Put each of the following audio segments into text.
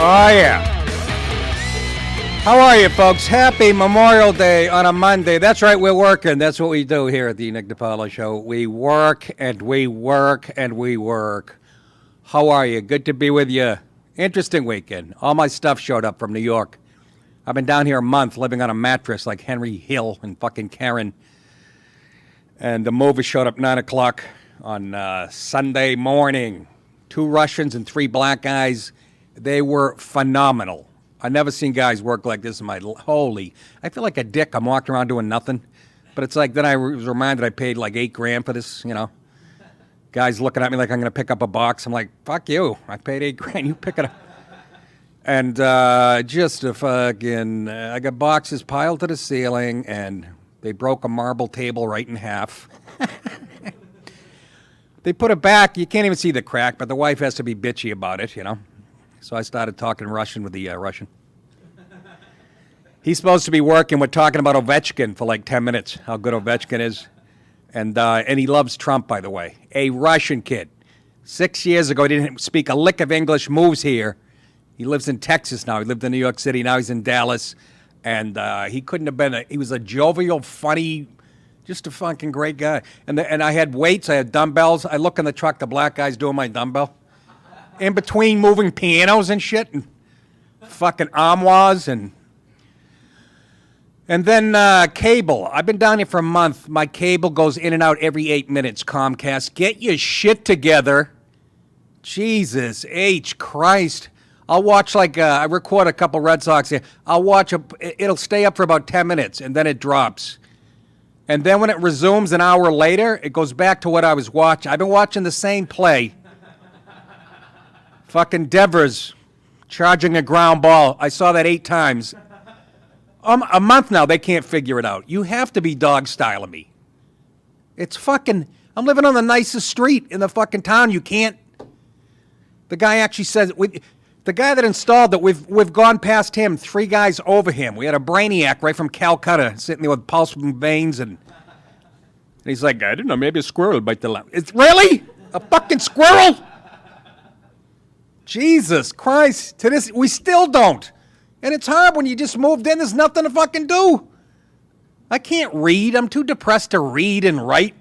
Oh, yeah. How are you, folks? Happy Memorial Day on a Monday. That's right, we're working. That's what we do here at the Nick DiPaolo Show. We work and we work and we work. How are you? Good to be with you. Interesting weekend. All my stuff showed up from New York. I've been down here a month living on a mattress like Henry Hill and fucking Karen. And the movie showed up 9 o'clock on Sunday morning. 2 Russians and 3 black guys. They were phenomenal. I've never seen guys work like this in my holy. I feel like a dick. I'm walking around doing nothing. But it's like, then I was reminded I paid like $8,000 for this, you know. Guys looking at me like I'm going to pick up a box. I'm like, fuck you. I paid $8,000. You pick it up. And just a fucking, I got boxes piled to the ceiling, and they broke a marble table right in half. They put it back. You can't even see the crack, but the wife has to be bitchy about it, you know. So I started talking Russian with the Russian. He's supposed to be working. We're talking about Ovechkin for like 10 minutes, how good Ovechkin is. And he loves Trump, by the way. A Russian kid. 6 years ago, he didn't speak a lick of English, moves here. He lives in Texas now. He lived in New York City. Now he's in Dallas. And he couldn't have been he was a jovial, funny, just a fucking great guy. And I had weights. I had dumbbells. I look in the truck, the black guy's doing my dumbbell. In between moving pianos and shit and fucking armoires and then cable. I've been down here for a month. My cable goes in and out every 8 minutes, Comcast. Get your shit together. Jesus H. Christ. I'll watch I record a couple Red Sox here. I'll watch it'll stay up for about 10 minutes and then it drops. And then when it resumes an hour later, it goes back to what I was watching. I've been watching the same play. Fucking Devers charging a ground ball. I saw that 8 times. A month now, they can't figure it out. You have to be dog styling me. It's fucking, I'm living on the nicest street in the fucking town. You can't. The guy actually says, the guy that installed it, we've gone past him, 3 guys over him. We had a brainiac right from Calcutta sitting there with pulsing veins, and he's like, I don't know, maybe a squirrel bite the lamp. It's really? A fucking squirrel? Jesus Christ, to this, we still don't. And it's hard when you just moved in, there's nothing to fucking do. I can't read, I'm too depressed to read and write.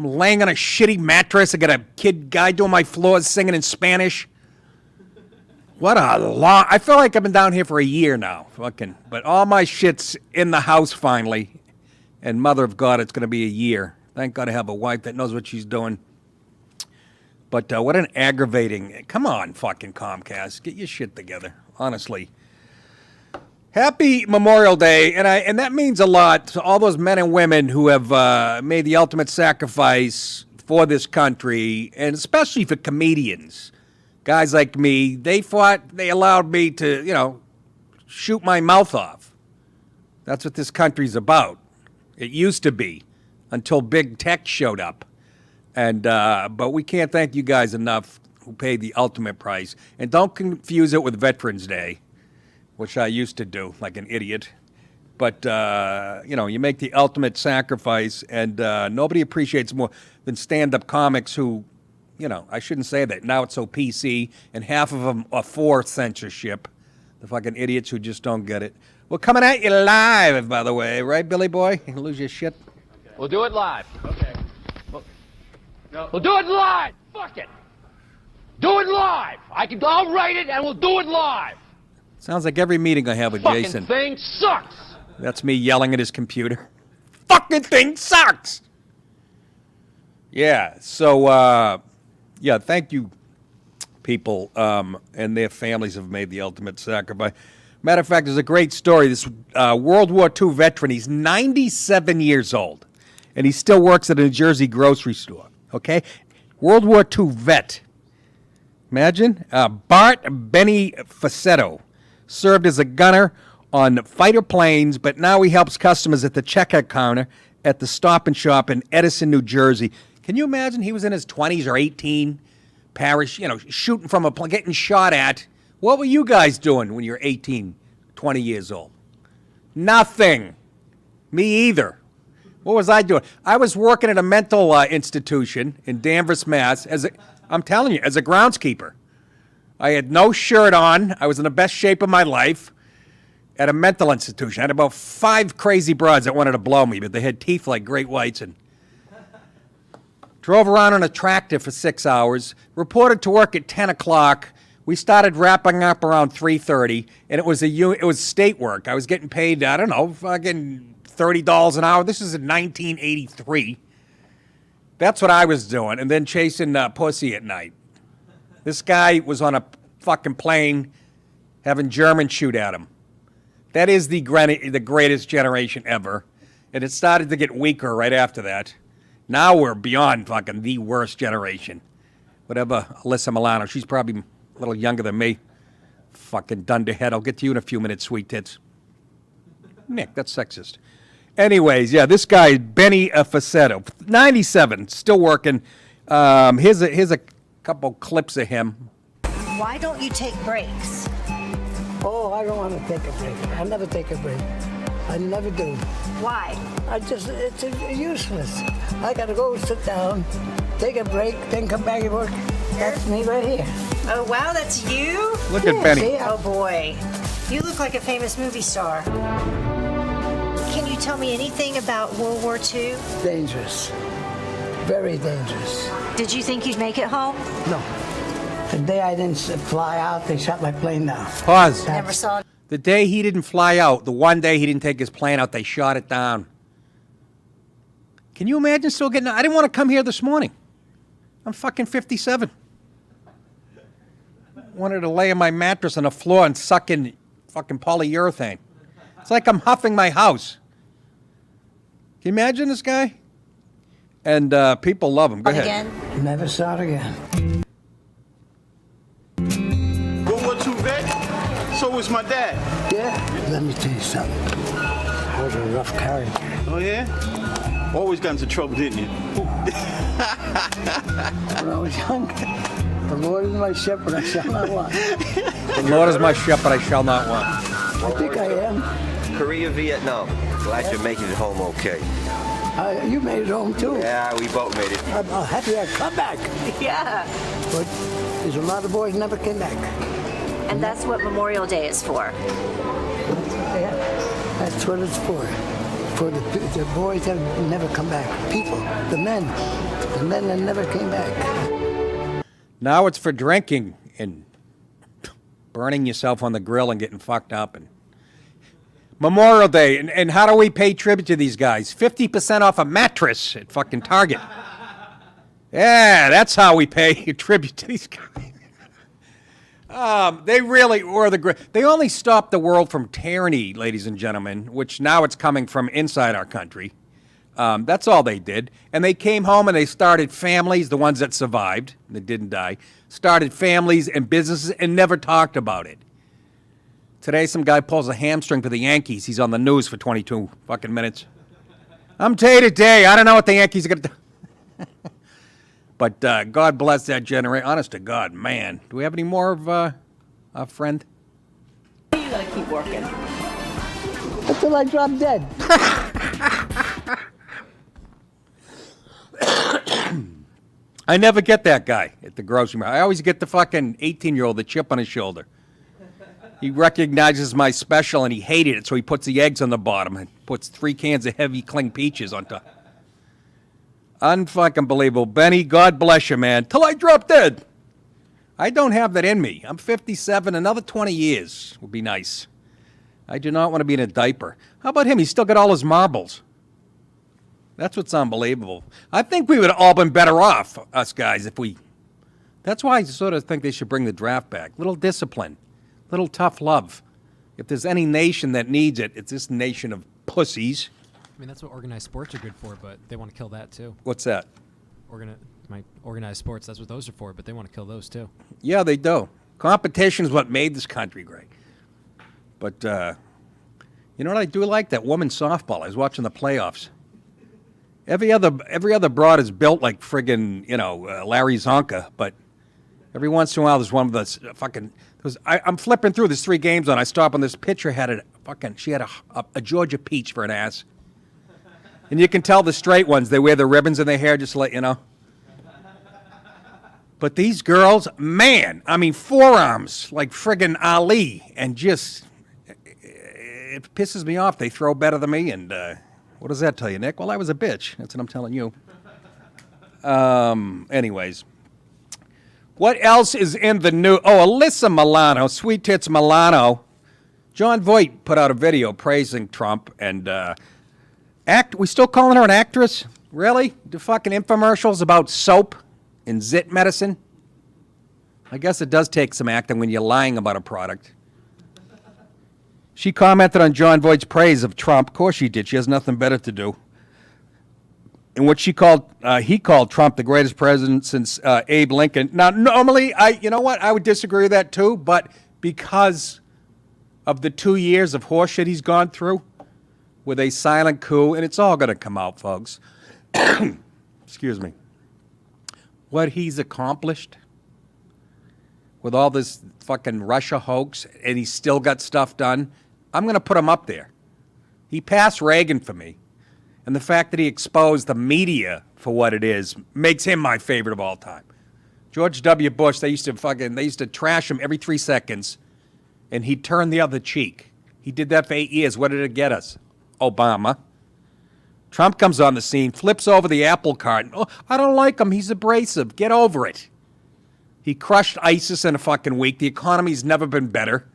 I'm laying on a shitty mattress, I got a guy doing my floors singing in Spanish. What a long, I feel like I've been down here for a year now, fucking, but all my shit's in the house finally. And mother of God, it's gonna be a year. Thank God I have a wife that knows what she's doing. But what an aggravating, come on, fucking Comcast, get your shit together, honestly. Happy Memorial Day, and that means a lot to all those men and women who have made the ultimate sacrifice for this country, and especially for comedians. Guys like me, they allowed me to, shoot my mouth off. That's what this country's about. It used to be, until big tech showed up. And but we can't thank you guys enough who paid the ultimate price. And don't confuse it with Veterans Day, which I used to do like an idiot. But, you make the ultimate sacrifice, and nobody appreciates more than stand-up comics who, I shouldn't say that. Now it's so PC, and half of them are for censorship. The fucking idiots who just don't get it. We're coming at you live, by the way. Right, Billy Boy? You lose your shit? Okay. We'll do it live. Okay. No. We'll do it live. Fuck it. Do it live. I'll write it and we'll do it live. Sounds like every meeting I have with Fucking Jason. Thing sucks. That's me yelling at his computer. Fucking thing sucks. Yeah. So, thank you, people, and their families have made the ultimate sacrifice. Matter of fact, there's a great story. This World War II veteran, he's 97 years old, and he still works at a New Jersey grocery store. Okay? World War II vet. Imagine. Bart Benny Facetto served as a gunner on fighter planes, but now he helps customers at the checkout counter at the Stop and Shop in Edison, New Jersey. Can you imagine he was in his 20s or 18, shooting from a plane, getting shot at. What were you guys doing when you were 18, 20 years old? Nothing. Me either. What was I doing? I was working at a mental institution in Danvers, Mass. I'm telling you, as a groundskeeper. I had no shirt on. I was in the best shape of my life at a mental institution. I had about 5 crazy broads that wanted to blow me, but they had teeth like great whites, and drove around on a tractor for 6 hours, reported to work at 10 o'clock. We started wrapping up around 3:30, and it was state work. I was getting paid, I don't know, fucking $30 an hour. This is in 1983. That's what I was doing, and then chasing pussy at night. This guy was on a fucking plane having Germans shoot at him. That is the greatest generation ever, and it started to get weaker right after that. Now we're beyond fucking the worst generation. Whatever, Alyssa Milano, she's probably a little younger than me. Fucking dunderhead. I'll get to you in a few minutes, sweet tits. Nick, that's sexist. Anyways, yeah, this guy, Benny Facetto, 97, still working. Here's a couple clips of him. Why don't you take breaks? Oh, I don't want to take a break. I never take a break. I never do. Why? It's useless. I gotta go sit down, take a break, then come back and work. That's me right here. Oh, wow, that's you? Look at Benny. See, Oh, boy. You look like a famous movie star. Can you tell me anything about World War II? dangerous. Very dangerous. Did you think you'd make it home? No. The day I didn't fly out, they shot my plane down. Pause. Never saw it. The day he didn't fly out, the one day he didn't take his plane out, they shot it down. Can you imagine still getting... I didn't want to come here this morning. I'm fucking 57. Wanted to lay on my mattress on the floor and suck in fucking polyurethane. It's like I'm huffing my house. Can you imagine this guy? And people love him. Go ahead. Again? Never saw it again. World War II vet? So was my dad. Yeah? Let me tell you something. I was a rough character. Oh, yeah? Always got into trouble, didn't you? When I was young, the Lord is my shepherd, I shall not want. The Lord is my shepherd, I shall not want. I think I am. Korea, Vietnam. Glad you're making it home okay. You made it home, too. Yeah, we both made it. I'm happy I come back. Yeah. But there's a lot of boys never came back. And that's what Memorial Day is for. Yeah, that's what it's for. For the boys that never come back. People, the men that never came back. Now it's for drinking and burning yourself on the grill and getting fucked up. And Memorial Day, and how do we pay tribute to these guys? 50% off a mattress at fucking Target. Yeah, that's how we pay tribute to these guys. They really were the great. They only stopped the world from tyranny, ladies and gentlemen, which now it's coming from inside our country. That's all they did. And they came home and they started families, the ones that survived, that didn't die, started families and businesses and never talked about it. Today, some guy pulls a hamstring for the Yankees. He's on the news for 22 fucking minutes. I'm telling you today, I don't know what the Yankees are going to do. But God bless that generation. Honest to God, man. Do we have any more of our friend? You gotta keep working. Until I drop dead. I never get that guy at the grocery store. I always get the fucking 18-year-old, the chip on his shoulder. He recognizes my special and he hated it, so he puts the eggs on the bottom and puts 3 cans of heavy cling peaches on top. Unfucking believable. Benny, God bless you, man. Till I drop dead. I don't have that in me. I'm 57. Another 20 years would be nice. I do not want to be in a diaper. How about him? He's still got all his marbles. That's what's unbelievable. I think we would have all been better off, us guys, if we... That's why I sort of think they should bring the draft back. Little discipline. Little tough love. If there's any nation that needs it, it's this nation of pussies. I mean, that's what organized sports are good for, but they want to kill that too. What's that? Organized sports, that's what those are for, but they want to kill those too. Yeah, they do. Competition is what made this country great. But, you know what I do like? That women's softball. I was watching the playoffs. Every other broad is built like friggin', Larry Zonka, but every once in a while there's one of those fucking... I'm flipping through. There's 3 games on. I stop on this pitcher she had a Georgia peach for an ass. And you can tell the straight ones, they wear the ribbons in their hair just to let you know. But these girls, man, I mean, forearms like friggin' Ali, and just, it pisses me off. They throw better than me, and what does that tell you, Nick? Well, I was a bitch. That's what I'm telling you. Anyways. What else is in the news? Oh, Alyssa Milano, Sweet Tits Milano. Jon Voight put out a video praising Trump, and we still calling her an actress? Really? Do fucking infomercials about soap and zit medicine? I guess it does take some acting when you're lying about a product. She commented on Jon Voight's praise of Trump. Of course she did. She has nothing better to do. And what he called Trump the greatest president since Abe Lincoln. Now, normally, you know what? I would disagree with that too, but because of the 2 years of horseshit he's gone through with a silent coup, and it's all going to come out, folks. Excuse me. What he's accomplished with all this fucking Russia hoax, and he's still got stuff done, I'm going to put him up there. He passed Reagan for me. And the fact that he exposed the media for what it is makes him my favorite of all time. George W. Bush, they used to trash him every 3 seconds, and he'd turn the other cheek. He did that for 8 years. What did it get us? Obama. Trump comes on the scene, flips over the apple cart. Oh, I don't like him. He's abrasive. Get over it. He crushed ISIS in a fucking week. The economy's never been better.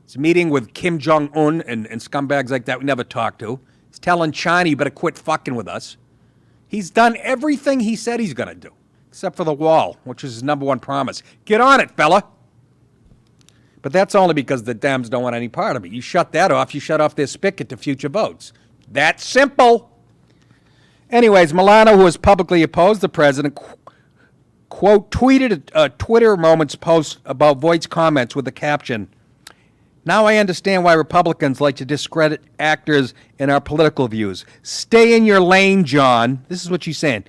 He's meeting with Kim Jong-un and scumbags like that we never talked to. He's telling China, you better quit fucking with us. He's done everything he said he's going to do, except for the wall, which is his number one promise. Get on it, fella. But that's only because the Dems don't want any part of it. You shut that off, you shut off their spigot to future votes. That's simple. Anyways, Milano, who has publicly opposed the president, quote, tweeted a Twitter Moments post about Voight's comments with the caption, "Now I understand why Republicans like to discredit actors in our political views. Stay in your lane, John." This is what she's saying.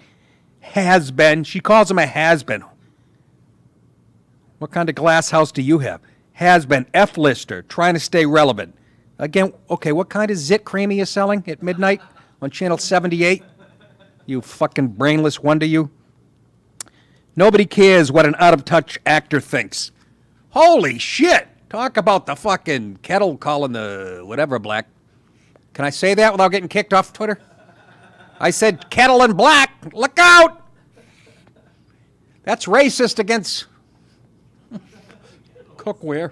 Has been. She calls him a has been. What kind of glass house do you have? Has been. F-lister. Trying to stay relevant. Again, okay, what kind of zit cream are you selling at midnight on Channel 78? You fucking brainless wonder you. Nobody cares what an out-of-touch actor thinks. Holy shit. Talk about the fucking kettle calling the whatever black. Can I say that without getting kicked off Twitter? I said kettle and black. Look out! That's racist against cookware.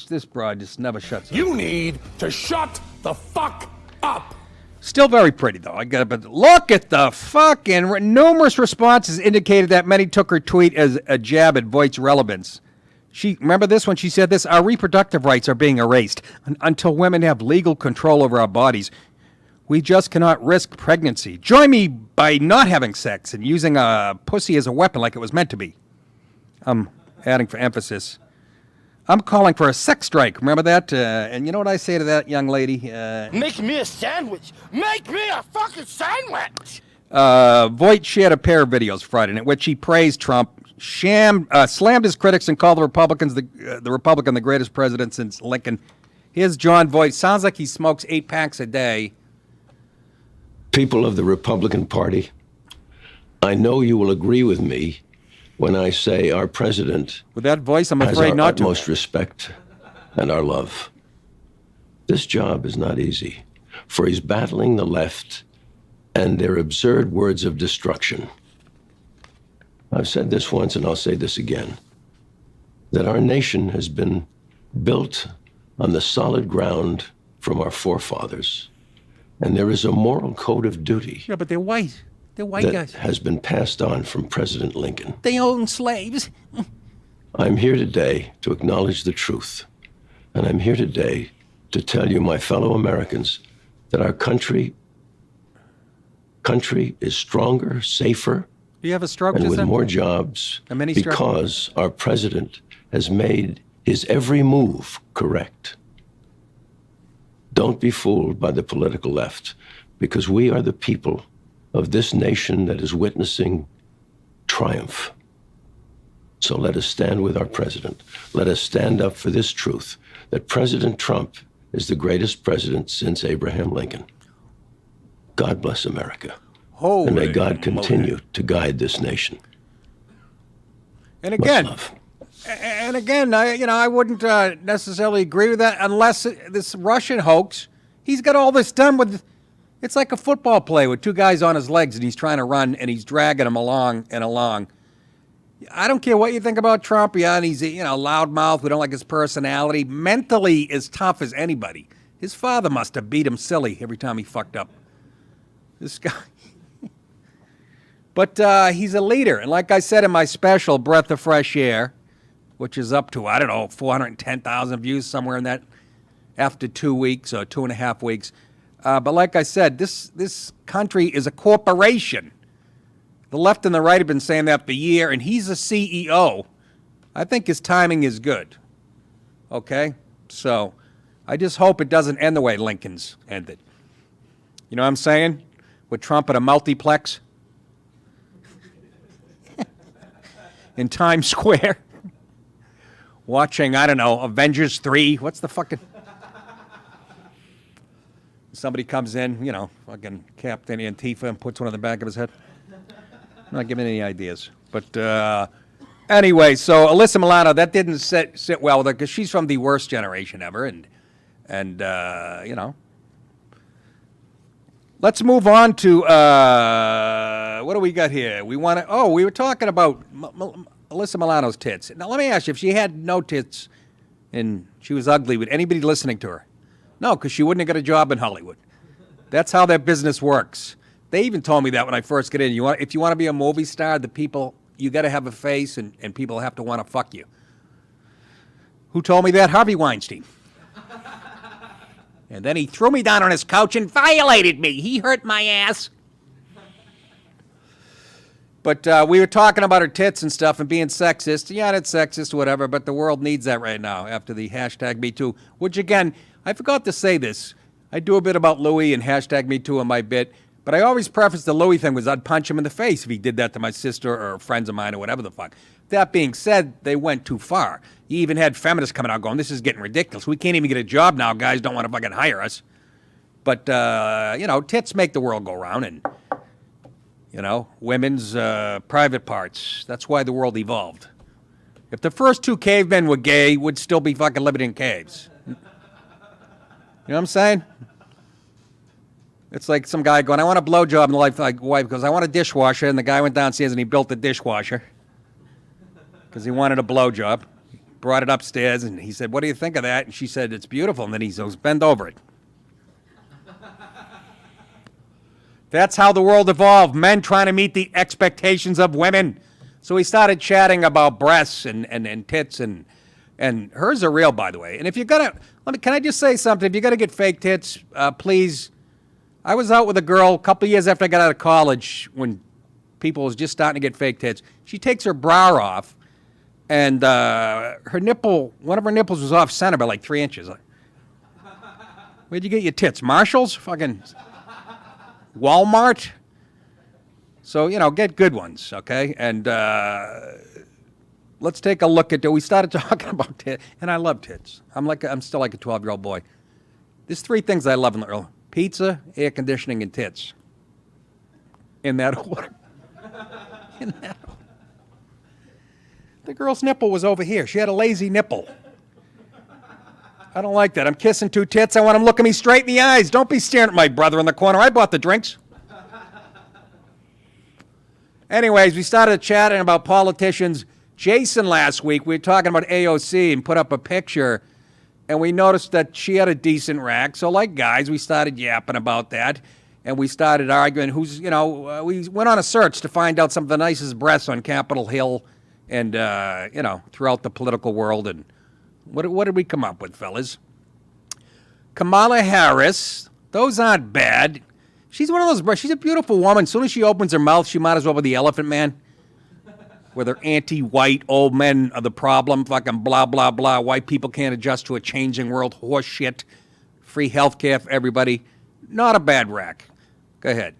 This broad just never shuts up. You need to shut the fuck up. Still very pretty, though. But look at the fucking numerous responses indicated that many took her tweet as a jab at Voight's relevance. Remember this when she said this? Our reproductive rights are being erased until women have legal control over our bodies. We just cannot risk pregnancy. Join me by not having sex and using a pussy as a weapon like it was meant to be. I'm adding for emphasis. I'm calling for a sex strike. Remember that? And you know what I say to that young lady? Make me a sandwich. Make me a fucking sandwich. Voight shared a pair of videos Friday in which he praised Trump, slammed his critics, and called the Republican the greatest president since Lincoln. Here's Jon Voight. Sounds like he smokes 8 packs a day. People of the Republican Party, I know you will agree with me when I say our president with that voice, I'm has afraid our not to. utmost respect and our love. This job is not easy, for he's battling the left and their absurd words of destruction. I've said this once and I'll say this again, that our nation has been built on the solid ground from our forefathers, and there is a moral code of duty. Yeah, but they're white. They're white that guys. Has been passed on from President Lincoln. They own slaves. I'm here today to acknowledge the truth. And I'm here today to tell you, my fellow Americans, that our country is stronger, safer, Do you have a stroke? and just with then? more jobs A mini stroke? because our president has made his every move correct. Don't be fooled by the political left, because we are the people of this nation that is witnessing triumph. So let us stand with our president. Let us stand up for this truth, that President Trump is the greatest president since Abraham Lincoln. God bless America. And may Holy God continue to guide this nation. And Much again, love. I wouldn't necessarily agree with that unless this Russian hoax, he's got all this done with, it's like a football play with two guys on his legs and he's trying to run and he's dragging them along and along. I don't care what you think about Trump. Yeah, and he's, loudmouth. We don't like his personality. Mentally as tough as anybody. His father must have beat him silly every time he fucked up. This guy. But he's a leader. And like I said in my special, Breath of Fresh Air, which is up to, 410,000 views, somewhere in that, after 2 weeks or 2.5 weeks. But like I said, this country is a corporation. The left and the right have been saying that for a year, and he's a CEO. I think his timing is good. Okay? So I just hope it doesn't end the way Lincoln's ended. You know what I'm saying? With Trump at a multiplex in Times Square, watching, Avengers 3. What's the fucking... Somebody comes in, fucking Captain Antifa and puts one on the back of his head. I'm not giving any ideas. But anyway, so Alyssa Milano, that didn't sit well with her because she's from the worst generation ever. And let's move on to, what do we got here? We were talking about Alyssa Milano's tits. Now, let me ask you, if she had no tits and she was ugly, would anybody listening to her? No, because she wouldn't have got a job in Hollywood. That's how their business works. They even told me that when I first get in. If you want to be a movie star, you got to have a face, and people have to want to fuck you. Who told me that? Harvey Weinstein. And then he threw me down on his couch and violated me. He hurt my ass. But we were talking about her tits and stuff and being sexist. Yeah, it's sexist, whatever, but the world needs that right now after the #MeToo, which, again, I forgot to say this. I do a bit about Louis and #MeToo in my bit, but I always preface the Louis thing was I'd punch him in the face if he did that to my sister or friends of mine or whatever the fuck. That being said, they went too far. You even had feminists coming out going, this is getting ridiculous. We can't even get a job now. Guys don't want to fucking hire us. But, tits make the world go round and, women's private parts. That's why the world evolved. If the first two cavemen were gay, we'd still be fucking living in caves. You know what I'm saying? It's like some guy going, I want a blowjob, and the wife goes, I want a dishwasher, and the guy went downstairs and he built the dishwasher because he wanted a blowjob. Brought it upstairs, and he said, what do you think of that? And she said, it's beautiful. And then he goes, bend over it. That's how the world evolved, men trying to meet the expectations of women. So we started chatting about breasts and tits, and hers are real, by the way. And if you're going to, can I just say something? If you're going to get fake tits, please. I was out with a girl a couple of years after I got out of college when people was just starting to get fake tits. She takes her bra off, and her nipple, one of her nipples was off center by like 3 inches. Where'd you get your tits? Marshall's? Fucking Walmart? So, get good ones, okay? And let's take a look at, we started talking about tits, and I love tits. I'm still like a 12-year-old boy. There's 3 things I love in the world. Pizza, air conditioning, and tits. In that order. In that order. The girl's nipple was over here. She had a lazy nipple. I don't like that. I'm kissing 2 tits. I want them looking me straight in the eyes. Don't be staring at my brother in the corner. I bought the drinks. Anyways, we started chatting about politicians. Jason last week, we were talking about AOC and put up a picture, and we noticed that she had a decent rack. So like guys, we started yapping about that, and we started arguing who's, we went on a search to find out some of the nicest breasts on Capitol Hill and, throughout the political world. And what did we come up with, fellas? Kamala Harris, those aren't bad. She's one of those breasts. She's a beautiful woman. As soon as she opens her mouth, she might as well be the Elephant Man. Where they're anti-white, old men are the problem, fucking blah, blah, blah. White people can't adjust to a changing world, horse shit. Free health care for everybody. Not a bad rack. Go ahead.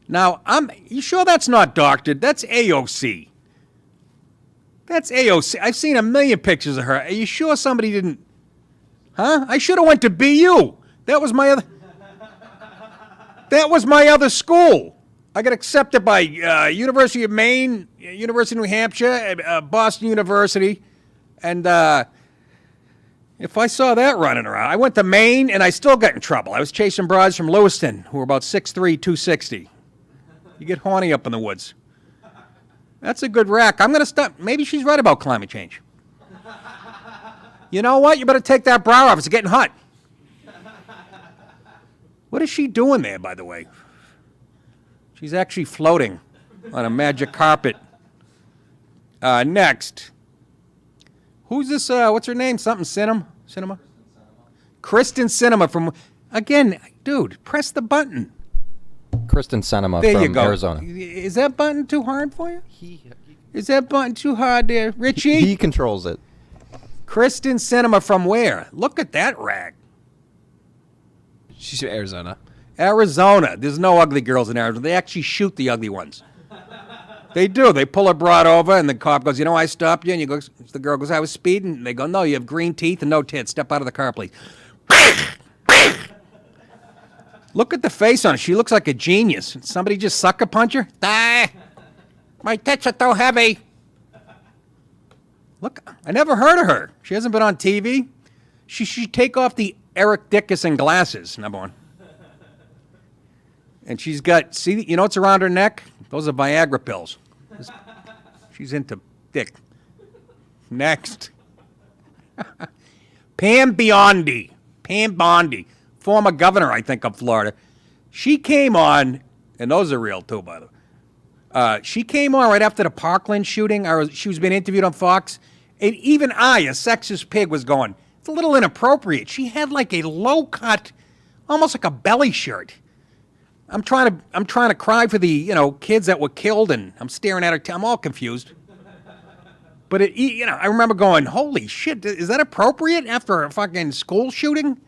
Now, you sure that's not doctored? That's AOC. That's AOC. I've seen a million pictures of her. Are you sure somebody didn't? Huh? I should have went to BU. That was my other. That was my other school. I got accepted by University of Maine, University of New Hampshire, Boston University, and if I saw that running around, I went to Maine and I still got in trouble. I was chasing broads from Lewiston who were about 6'3", 260. You get horny up in the woods. That's a good rack. I'm going to stop. Maybe she's right about climate change. You know what? You better take that bra off. It's getting hot. What is she doing there, by the way? She's actually floating on a magic carpet. Next. Who's this? What's her name? Something Cinema? Kristen Cinema from... Again, dude, press the button. Kristen Cinema There from you go. Arizona. Is that button too hard for you? Is that button too hard there? Richie? He controls it. Kristen Cinema from where? Look at that rag. She's from Arizona. Arizona. There's no ugly girls in Arizona. They actually shoot the ugly ones. They do. They pull a broad over, and the cop goes, I stopped you. And the girl goes, I was speeding. And they go, no, you have green teeth and no tits. Step out of the car, please. Look at the face on her. She looks like a genius. Somebody just sucker punch her? My tits are too heavy. Look, I never heard of her. She hasn't been on TV. She should take off the Eric Dickerson glasses, number one. And she's got, see, you know what's around her neck? Those are Viagra pills. She's into dick. Next. Pam Bondi, former governor, I think, of Florida. She came on, and those are real too, by the way. She came on right after the Parkland shooting. She was being interviewed on Fox. And even I, a sexist pig, was going, it's a little inappropriate. She had like a low-cut, almost like a belly shirt. I'm trying to cry for the, kids that were killed, and I'm staring at her. I'm all confused. But I remember going, holy shit, is that appropriate after a fucking school shooting?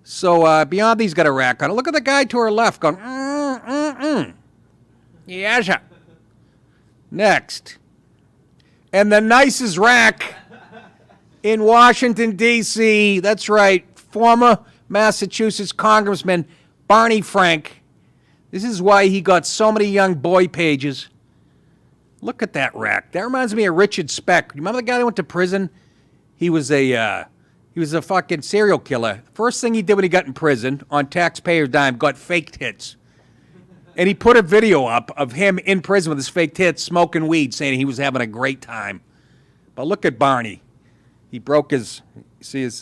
So Biondi's got a rack on it. Look at the guy to her left going, Yes. Next. And the nicest rack in Washington, D.C., that's right, former Massachusetts Congressman Barney Frank. This is why he got so many young boy pages. Look at that rack. That reminds me of Richard Speck. You remember the guy that went to prison? He was a fucking serial killer. First thing he did when he got in prison, on taxpayer's dime, got fake tits. And he put a video up of him in prison with his fake tits, smoking weed, saying he was having a great time. But look at Barney. He broke his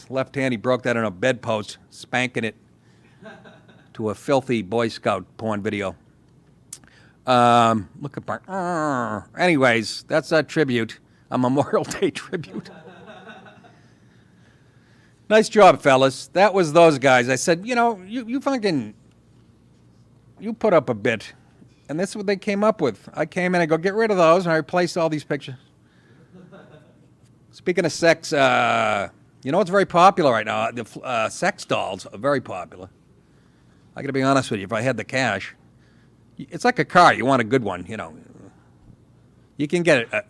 left hand, he broke that on a bedpost, spanking it to a filthy Boy Scout porn video. Look at Barney. Anyways, that's a tribute, a Memorial Day tribute. Nice job, fellas. That was those guys. I said, you fucking... You put up a bit, and this is what they came up with. I came in and go, get rid of those, and I replaced all these pictures. Speaking of sex, what's very popular right now? The sex dolls are very popular. I got to be honest with you. If I had the cash, it's like a car. You want a good one, You can get it.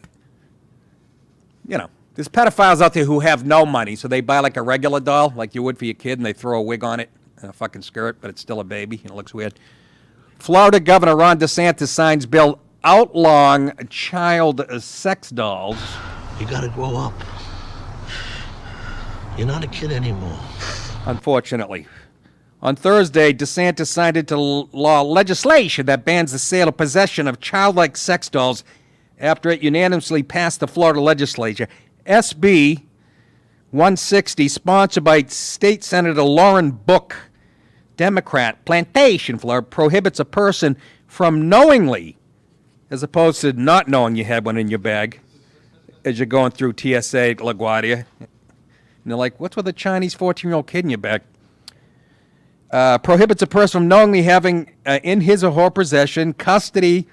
There's pedophiles out there who have no money, so they buy like a regular doll, like you would for your kid, and they throw a wig on it and a fucking skirt, but it's still a baby, and it looks weird. Florida Governor Ron DeSantis signs bill outlawing child sex dolls. You gotta grow up. You're not a kid anymore. Unfortunately. On Thursday, DeSantis signed into law legislation that bans the sale or possession of childlike sex dolls after it unanimously passed the Florida legislature. SB 160, sponsored by State Senator Lauren Book, Democrat, Plantation, Florida, prohibits a person from knowingly, as opposed to not knowing you had one in your bag, as you're going through TSA at LaGuardia. And they're like, what's with a Chinese 14-year-old kid in your bag? Prohibits a person from knowingly having in his or her possession, custody,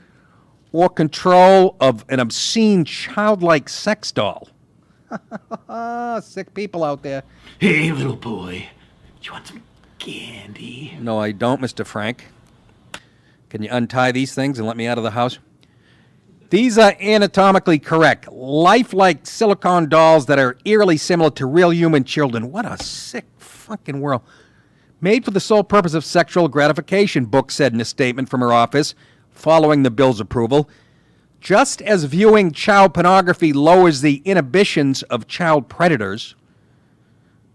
or control of an obscene childlike sex doll. Sick people out there. Hey, little boy, do you want some candy? No, I don't, Mr. Frank. Can you untie these things and let me out of the house? These are anatomically correct, lifelike silicone dolls that are eerily similar to real human children. What a sick fucking world. made for the sole purpose of sexual gratification, Book said in a statement from her office following the bill's approval. Just as viewing child pornography lowers the inhibitions of child predators,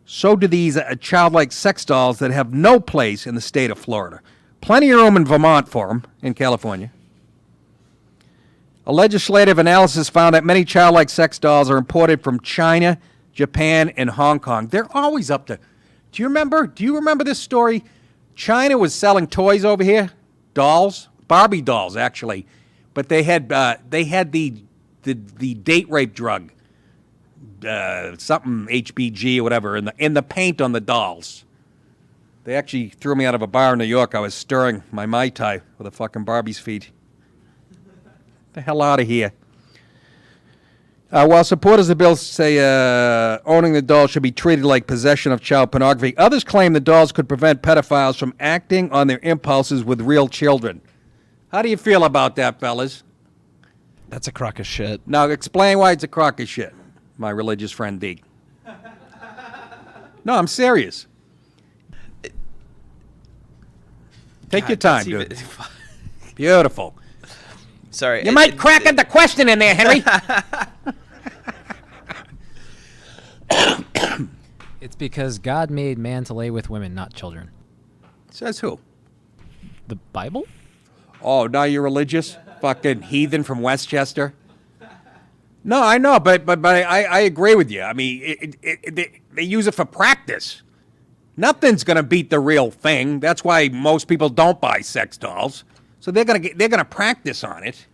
so do these childlike sex dolls that have no place in the state of Florida. Plenty of room in Vermont for them, in California. A legislative analysis found that many childlike sex dolls are imported from China, Japan, and Hong Kong. They're always up to... Do you remember this story? China was selling toys over here, dolls, Barbie dolls, actually. But they had the date rape drug, something HBG or whatever, in the paint on the dolls. They actually threw me out of a bar in New York. I was stirring my Mai Tai with a fucking Barbie's feet. The hell out of here. While supporters of the bill say owning the doll should be treated like possession of child pornography, others claim the dolls could prevent pedophiles from acting on their impulses with real children. How do you feel about that, fellas? That's a crock of shit. Now explain why it's a crock of shit, my religious friend D. No, I'm serious. Take your time, dude. Beautiful. Sorry. You might crack at the question in there, Henry. It's because God made man to lay with women, not children. Says who? The Bible? Oh, now you're religious? Fucking heathen from Westchester? No, I know, but I agree with you. I mean, they use it for practice. Nothing's going to beat the real thing. That's why most people don't buy sex dolls. So they're gonna practice on it.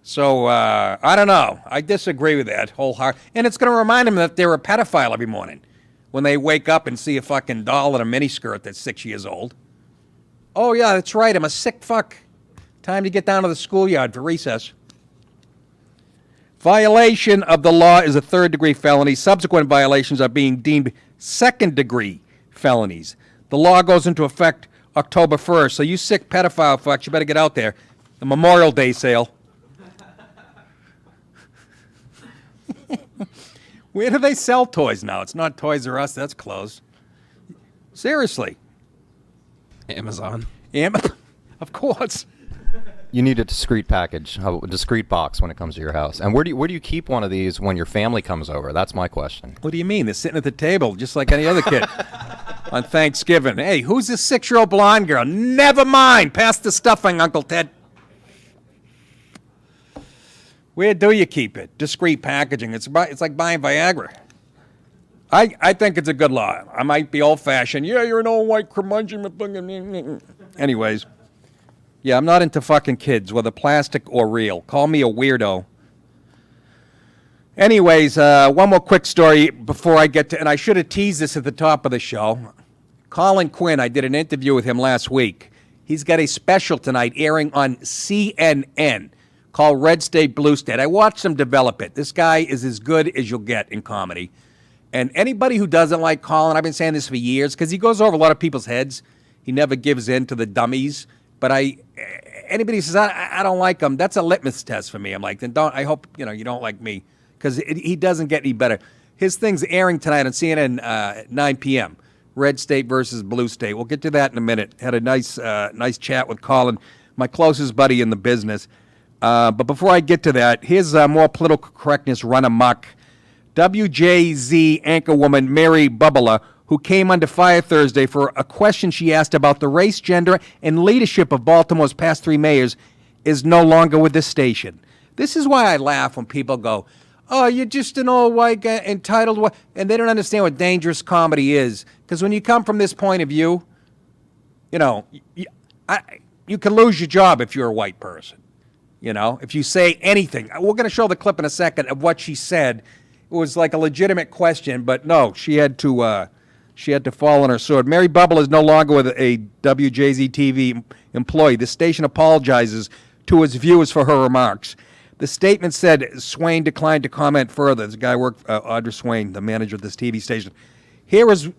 So I don't know. I disagree with that wholeheartedly. And it's going to remind them that they're a pedophile every morning when they wake up and see a fucking doll in a miniskirt that's 6 years old. Oh yeah, that's right. I'm a sick fuck. Time to get down to the schoolyard for recess. Violation of the law is a third-degree felony. Subsequent violations are being deemed second-degree felonies. The law goes into effect October 1st. So you sick pedophile fucks, you better get out there. The Memorial Day sale. Where do they sell toys now? It's not Toys R Us. That's closed. Seriously. Amazon. Of course. You need a discreet package, a discreet box when it comes to your house. And where do you keep one of these when your family comes over? That's my question. What do you mean? They're sitting at the table just like any other kid on Thanksgiving. Hey, who's this 6-year-old blonde girl? Never mind. Pass the stuffing, Uncle Ted. Where do you keep it? Discreet packaging. It's like buying Viagra. I think it's a good law. I might be old-fashioned. Yeah, you're an old white curmudgeon. Anyways. Yeah, I'm not into fucking kids, whether plastic or real. Call me a weirdo. Anyways, one more quick story before I get to, and I should have teased this at the top of the show. Colin Quinn, I did an interview with him last week. He's got a special tonight airing on CNN called Red State, Blue State. I watched him develop it. This guy is as good as you'll get in comedy. And anybody who doesn't like Colin, I've been saying this for years, because he goes over a lot of people's heads. He never gives in to the dummies. But anybody who says, I don't like him, that's a litmus test for me. I'm like, then I hope you don't like me, because he doesn't get any better. His thing's airing tonight on CNN at 9 p.m., Red State versus Blue State. We'll get to that in a minute. Had a nice chat with Colin, my closest buddy in the business. But before I get to that, here's more political correctness run amok. WJZ anchorwoman Mary Bubala, who came under fire Thursday for a question she asked about the race, gender, and leadership of Baltimore's past 3 mayors, is no longer with this station. This is why I laugh when people go, oh, you're just an old white guy, entitled, and they don't understand what dangerous comedy is. Because when you come from this point of view, you can lose your job if you're a white person. If you say anything. We're going to show the clip in a second of what she said. It was like a legitimate question, but no, she had to fall on her sword. Mary Bubble is no longer with a WJZ-TV employee. The station apologizes to its viewers for her remarks. The statement said Swain declined to comment further. This guy worked, Audra Swain, the manager of this TV station. Here is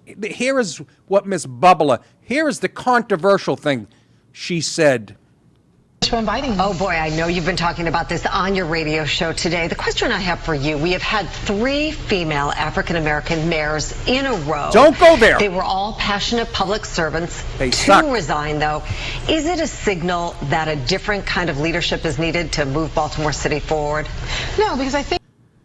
what Miss Bubble, here is the controversial thing she said. for inviting me. Oh boy, I know you've been talking about this on your radio show today. The question I have for you, we have had 3 female African-American mayors in a row. Don't go there. They were all passionate public servants. They 2 suck. resigned, though. Is it a signal that a different kind of leadership is needed to move Baltimore City forward? No, because I think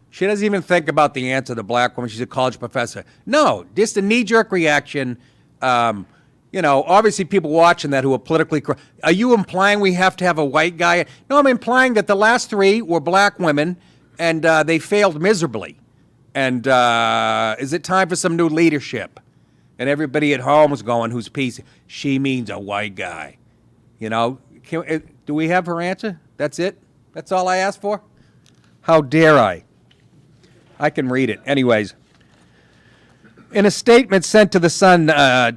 She doesn't even think about the answer, the black woman. She's a college professor. No, just a knee-jerk reaction. Obviously people watching that who are politically correct. Are you implying we have to have a white guy? No, I'm implying that the last 3 were black women, and they failed miserably. And is it time for some new leadership? And everybody at home is going, who's PC? She means a white guy. Do we have her answer? That's it? That's all I asked for? How dare I? I can read it. Anyways, in a statement sent to The Sun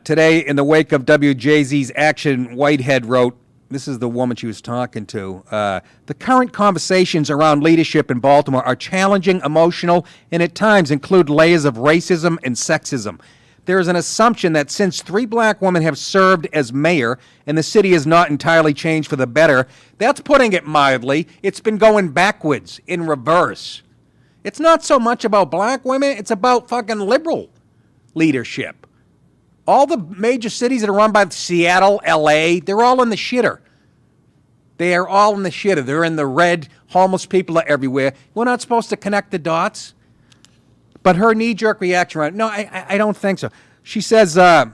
today in the wake of WJZ's action, Whitehead wrote, this is the woman she was talking to, the current conversations around leadership in Baltimore are challenging, emotional, and at times include layers of racism and sexism. There is an assumption that since 3 black women have served as mayor and the city has not entirely changed for the better, that's putting it mildly. It's been going backwards, in reverse. It's not so much about black women, it's about fucking liberal leadership. All the major cities that are run by Seattle, LA, they're all in the shitter. They are all in the shitter. They're in the red. Homeless people are everywhere. We're not supposed to connect the dots. But her knee-jerk reaction, no, I don't think so. She says, and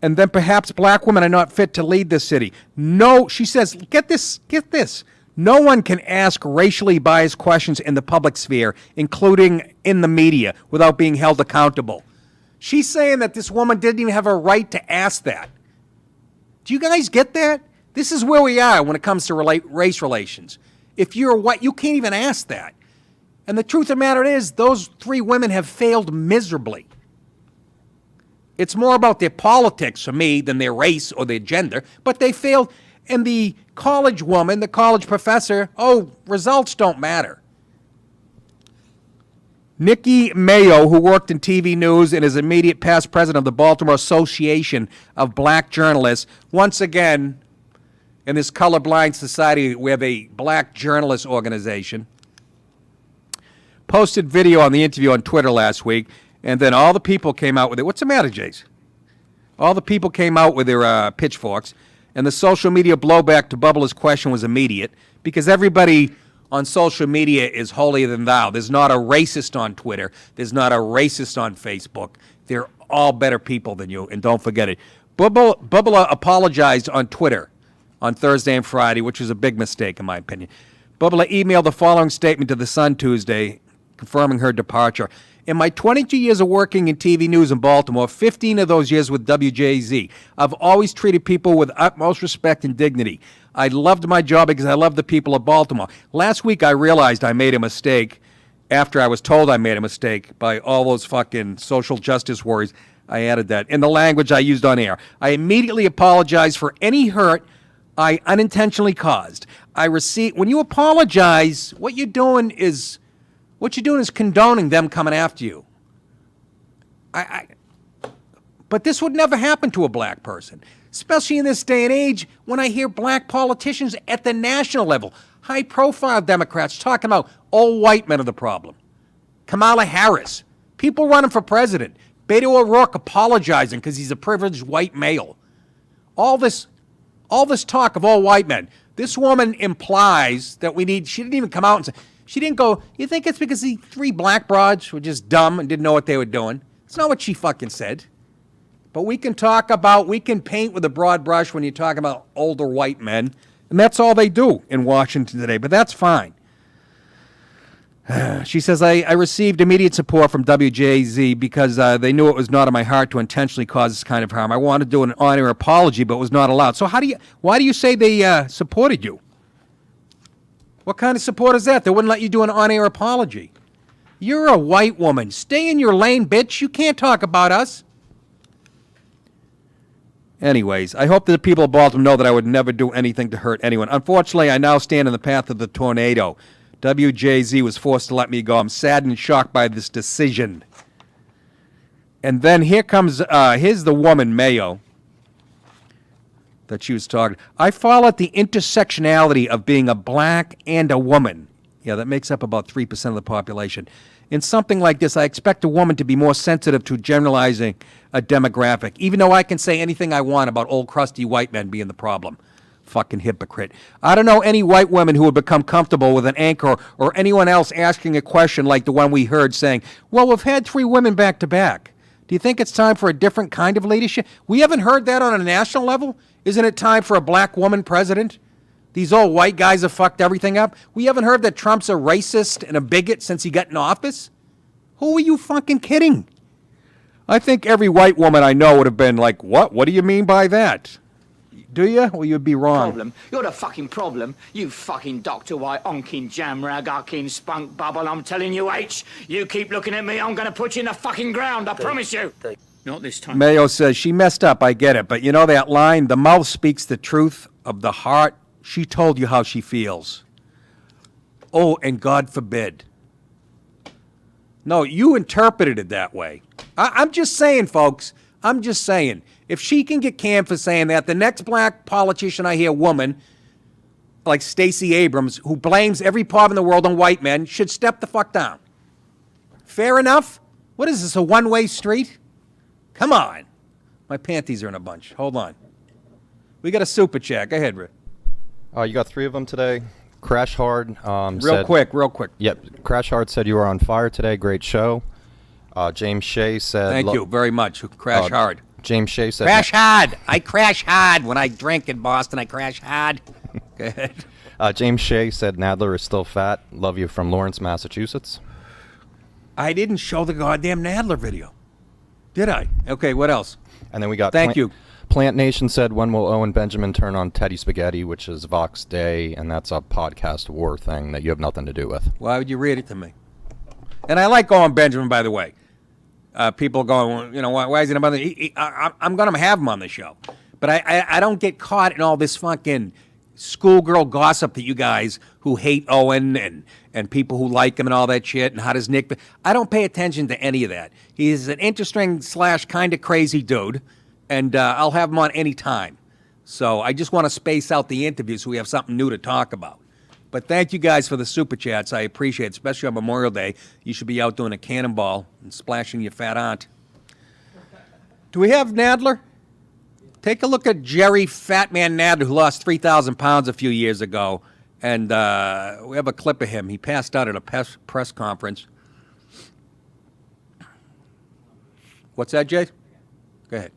then perhaps black women are not fit to lead this city. No, she says, get this. No one can ask racially biased questions in the public sphere, including in the media, without being held accountable. She's saying that this woman didn't even have a right to ask that. Do you guys get that? This is where we are when it comes to race relations. If you're white, you can't even ask that. And the truth of the matter is, those 3 women have failed miserably. It's more about their politics for me than their race or their gender, but they failed. And the college woman, the college professor, results don't matter. Nikki Mayo, who worked in TV news and is immediate past president of the Baltimore Association of Black Journalists, once again, in this colorblind society, we have a black journalist organization, posted video on the interview on Twitter last week, and then all the people came out with it. What's the matter, Jace? All the people came out with their pitchforks, and the social media blowback to Bubba's question was immediate, because everybody on social media is holier than thou. There's not a racist on Twitter. There's not a racist on Facebook. They're all better people than you, and don't forget it. Bubba apologized on Twitter on Thursday and Friday, which was a big mistake in my opinion. Bubba emailed the following statement to The Sun Tuesday, confirming her departure. In my 22 years of working in TV news in Baltimore, 15 of those years with WJZ, I've always treated people with utmost respect and dignity. I loved my job because I love the people of Baltimore. Last week I realized I made a mistake after I was told I made a mistake by all those fucking social justice warriors. I added that in the language I used on air. I immediately apologized for any hurt I unintentionally caused. When you apologize, what you're doing is condoning them coming after you. But this would never happen to a black person, especially in this day and age when I hear black politicians at the national level, high-profile Democrats talking about all white men are the problem. Kamala Harris, people running for president, Beto O'Rourke apologizing because he's a privileged white male. All this talk of all white men. This woman implies that she didn't even come out and say, she didn't go, you think it's because the 3 black broads were just dumb and didn't know what they were doing? It's not what she fucking said. But we can paint with a broad brush when you're talking about older white men, and that's all they do in Washington today, but that's fine. She says, I received immediate support from WJZ because they knew it was not in my heart to intentionally cause this kind of harm. I wanted to do an on-air apology, but was not allowed. So why do you say they supported you? What kind of support is that? They wouldn't let you do an on-air apology. You're a white woman. Stay in your lane, bitch. You can't talk about us. Anyways, I hope that the people of Baltimore know that I would never do anything to hurt anyone. Unfortunately, I now stand in the path of the tornado. WJZ was forced to let me go. I'm saddened and shocked by this decision. And then here's the woman, Mayo. that she was talking. I fall at the intersectionality of being a black and a woman. Yeah, that makes up about 3% of the population. In something like this, I expect a woman to be more sensitive to generalizing a demographic, even though I can say anything I want about old crusty white men being the problem. Fucking hypocrite. I don't know any white women who would become comfortable with an anchor or anyone else asking a question like the one we heard saying, well, we've had 3 women back to back. Do you think it's time for a different kind of leadership? We haven't heard that on a national level. Isn't it time for a black woman president? These old white guys have fucked everything up. We haven't heard that Trump's a racist and a bigot since he got in office. Who are you fucking kidding? I think every white woman I know would have been like, what? What do you mean by that? Do you? Well, you'd be wrong. Problem. You're the fucking problem. You fucking Dr. White, onking jamrag, ucking spunk bubble. I'm telling you, H, you keep looking at me, I'm going to put you in the fucking ground. I promise you. Not this time. Mayo says, she messed up, I get it. But you know that line, the mouth speaks the truth of the heart. She told you how she feels. Oh, and God forbid. No, you interpreted it that way. I'm just saying, folks. I'm just saying. If she can get canned for saying that, the next black politician I hear, woman, like Stacey Abrams, who blames every problem in the world on white men, should step the fuck down. Fair enough? What is this, a one-way street? Come on. My panties are in a bunch. Hold on. We got a super chat. Go ahead, Rick. You got 3 of them today. Crash Hard real quick. Yep. Crash Hard said you were on fire today. Great show. James Shea said... Thank you very much. Crash Hard. James Shea said... Crash hard. I crash hard. When I drink in Boston, I crash hard. Go ahead. James Shea said Nadler is still fat. Love you from Lawrence, Massachusetts. I didn't show the goddamn Nadler video. Did I? Okay, what else? And then we got... Thank you. Plant Nation said, when will Owen Benjamin turn on Teddy Spaghetti, which is Vox Day, and that's a podcast war thing that you have nothing to do with. Why would you read it to me? And I like Owen Benjamin, by the way. People going, you know, why is it about I'm going to have him on the show. But I don't get caught in all this fucking schoolgirl gossip that you guys who hate Owen and people who like him and all that shit, and how does Nick... I don't pay attention to any of that. He's an interesting / kind of crazy dude. And I'll have him on any time. So I just want to space out the interview so we have something new to talk about. But thank you guys for the super chats. I appreciate it, especially on Memorial Day. You should be out doing a cannonball and splashing your fat aunt. Do we have Nadler? Take a look at Jerry Fat Man Nadler, who lost 3,000 pounds a few years ago. And we have a clip of him. He passed out at a press conference. What's that, Jay? Go ahead.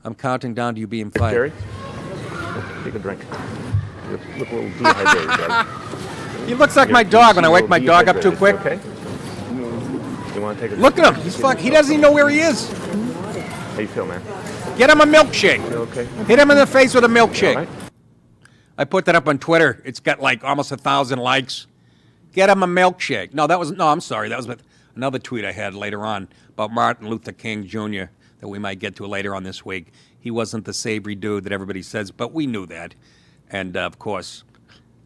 I'm counting down to you being fired. Jerry, take a drink. You look a little dehydrated, buddy. He looks like my dog when I wake my dog up too quick. Okay. You want to take a look at him. He's he doesn't even know where he is. How you feel, man? Get him a milkshake. Okay. Hit him in the face with a milkshake. Right? I put that up on Twitter. It's got like almost 1,000 likes. Get him a milkshake. No, I'm sorry. That was another tweet I had later on about Martin Luther King Jr. that we might get to later on this week. He wasn't the savory dude that everybody says, but we knew that. And, of course,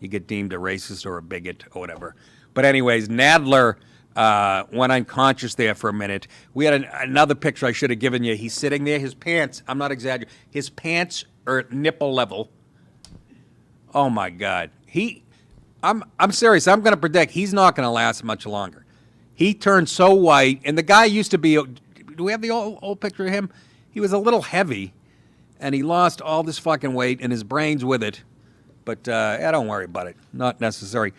you get deemed a racist or a bigot or whatever. But anyways, Nadler went unconscious there for a minute. We had another picture I should have given you. He's sitting there. His pants, I'm not exaggerating, his pants are at nipple level. Oh, my God. I'm serious. I'm going to predict he's not going to last much longer. He turned so white, and the guy used to be... Do we have the old picture of him? He was a little heavy, and he lost all this fucking weight, and his brain's with it. But don't worry about it. Not necessary.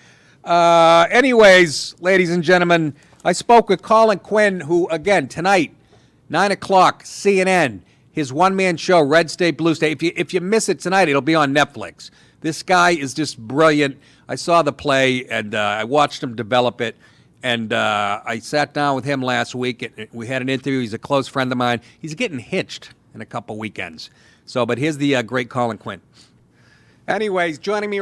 Anyways, ladies and gentlemen, I spoke with Colin Quinn, who, again, tonight, 9 o'clock, CNN, his one-man show, Red State, Blue State. If you miss it tonight, it'll be on Netflix. This guy is just brilliant. I saw the play, and I watched him develop it. And I sat down with him last week. We had an interview. He's a close friend of mine. He's getting hitched in a couple weekends. But here's the great Colin Quinn. Anyways, joining me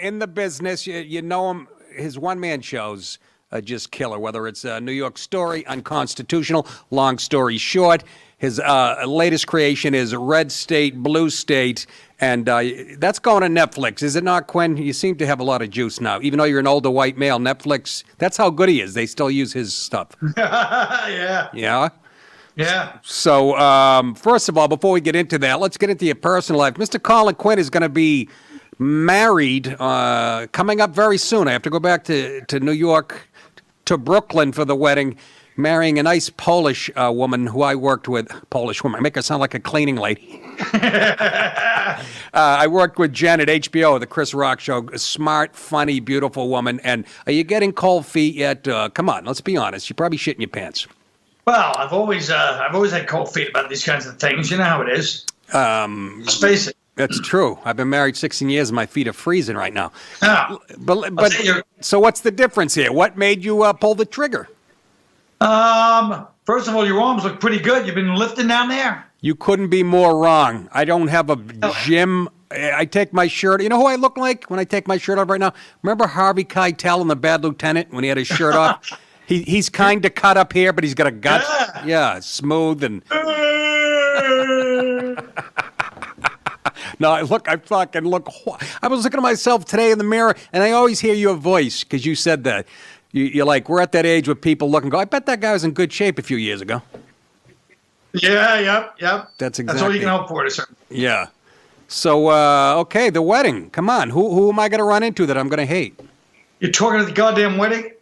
in the business, you know him. His one-man shows are just killer, whether it's New York Story, Unconstitutional, Long Story Short. His latest creation is Red State, Blue State, and that's going to Netflix. Is it not, Quinn? You seem to have a lot of juice now. Even though you're an older white male, Netflix, that's how good he is. They still use his stuff. Yeah. Yeah? Yeah. So, first of all, before we get into that, let's get into your personal life. Mr. Colin Quinn is going to be married coming up very soon. I have to go back to New York, to Brooklyn for the wedding, marrying a nice Polish woman who I worked with. Polish woman. I make her sound like a cleaning lady. I worked with Jen at HBO, the Chris Rock Show. A smart, funny, beautiful woman. And are you getting cold feet yet? Come on, let's be honest. You're probably shitting your pants. Well, I've always had cold feet about these kinds of things. You know how it is. Let's face it. That's true. I've been married 16 years and my feet are freezing right now. Yeah. But so what's the difference here? What made you pull the trigger? First of all, your arms look pretty good. You've been lifting down there. You couldn't be more wrong. I don't have a gym. I take my shirt. You know who I look like when I take my shirt off right now? Remember Harvey Keitel in The Bad Lieutenant when he had his shirt off? He's kind of cut up here, but he's got a gut. Yeah, smooth and. No, look, I fucking look. I was looking at myself today in the mirror, and I always hear your voice because you said that. You're like, we're at that age where people look and go, I bet that guy was in good shape a few years ago. Yeah, yep. That's all you can hope for, sir. Yeah. So, okay, the wedding. Come on. Who am I going to run into that I'm going to hate? You're talking at the goddamn wedding?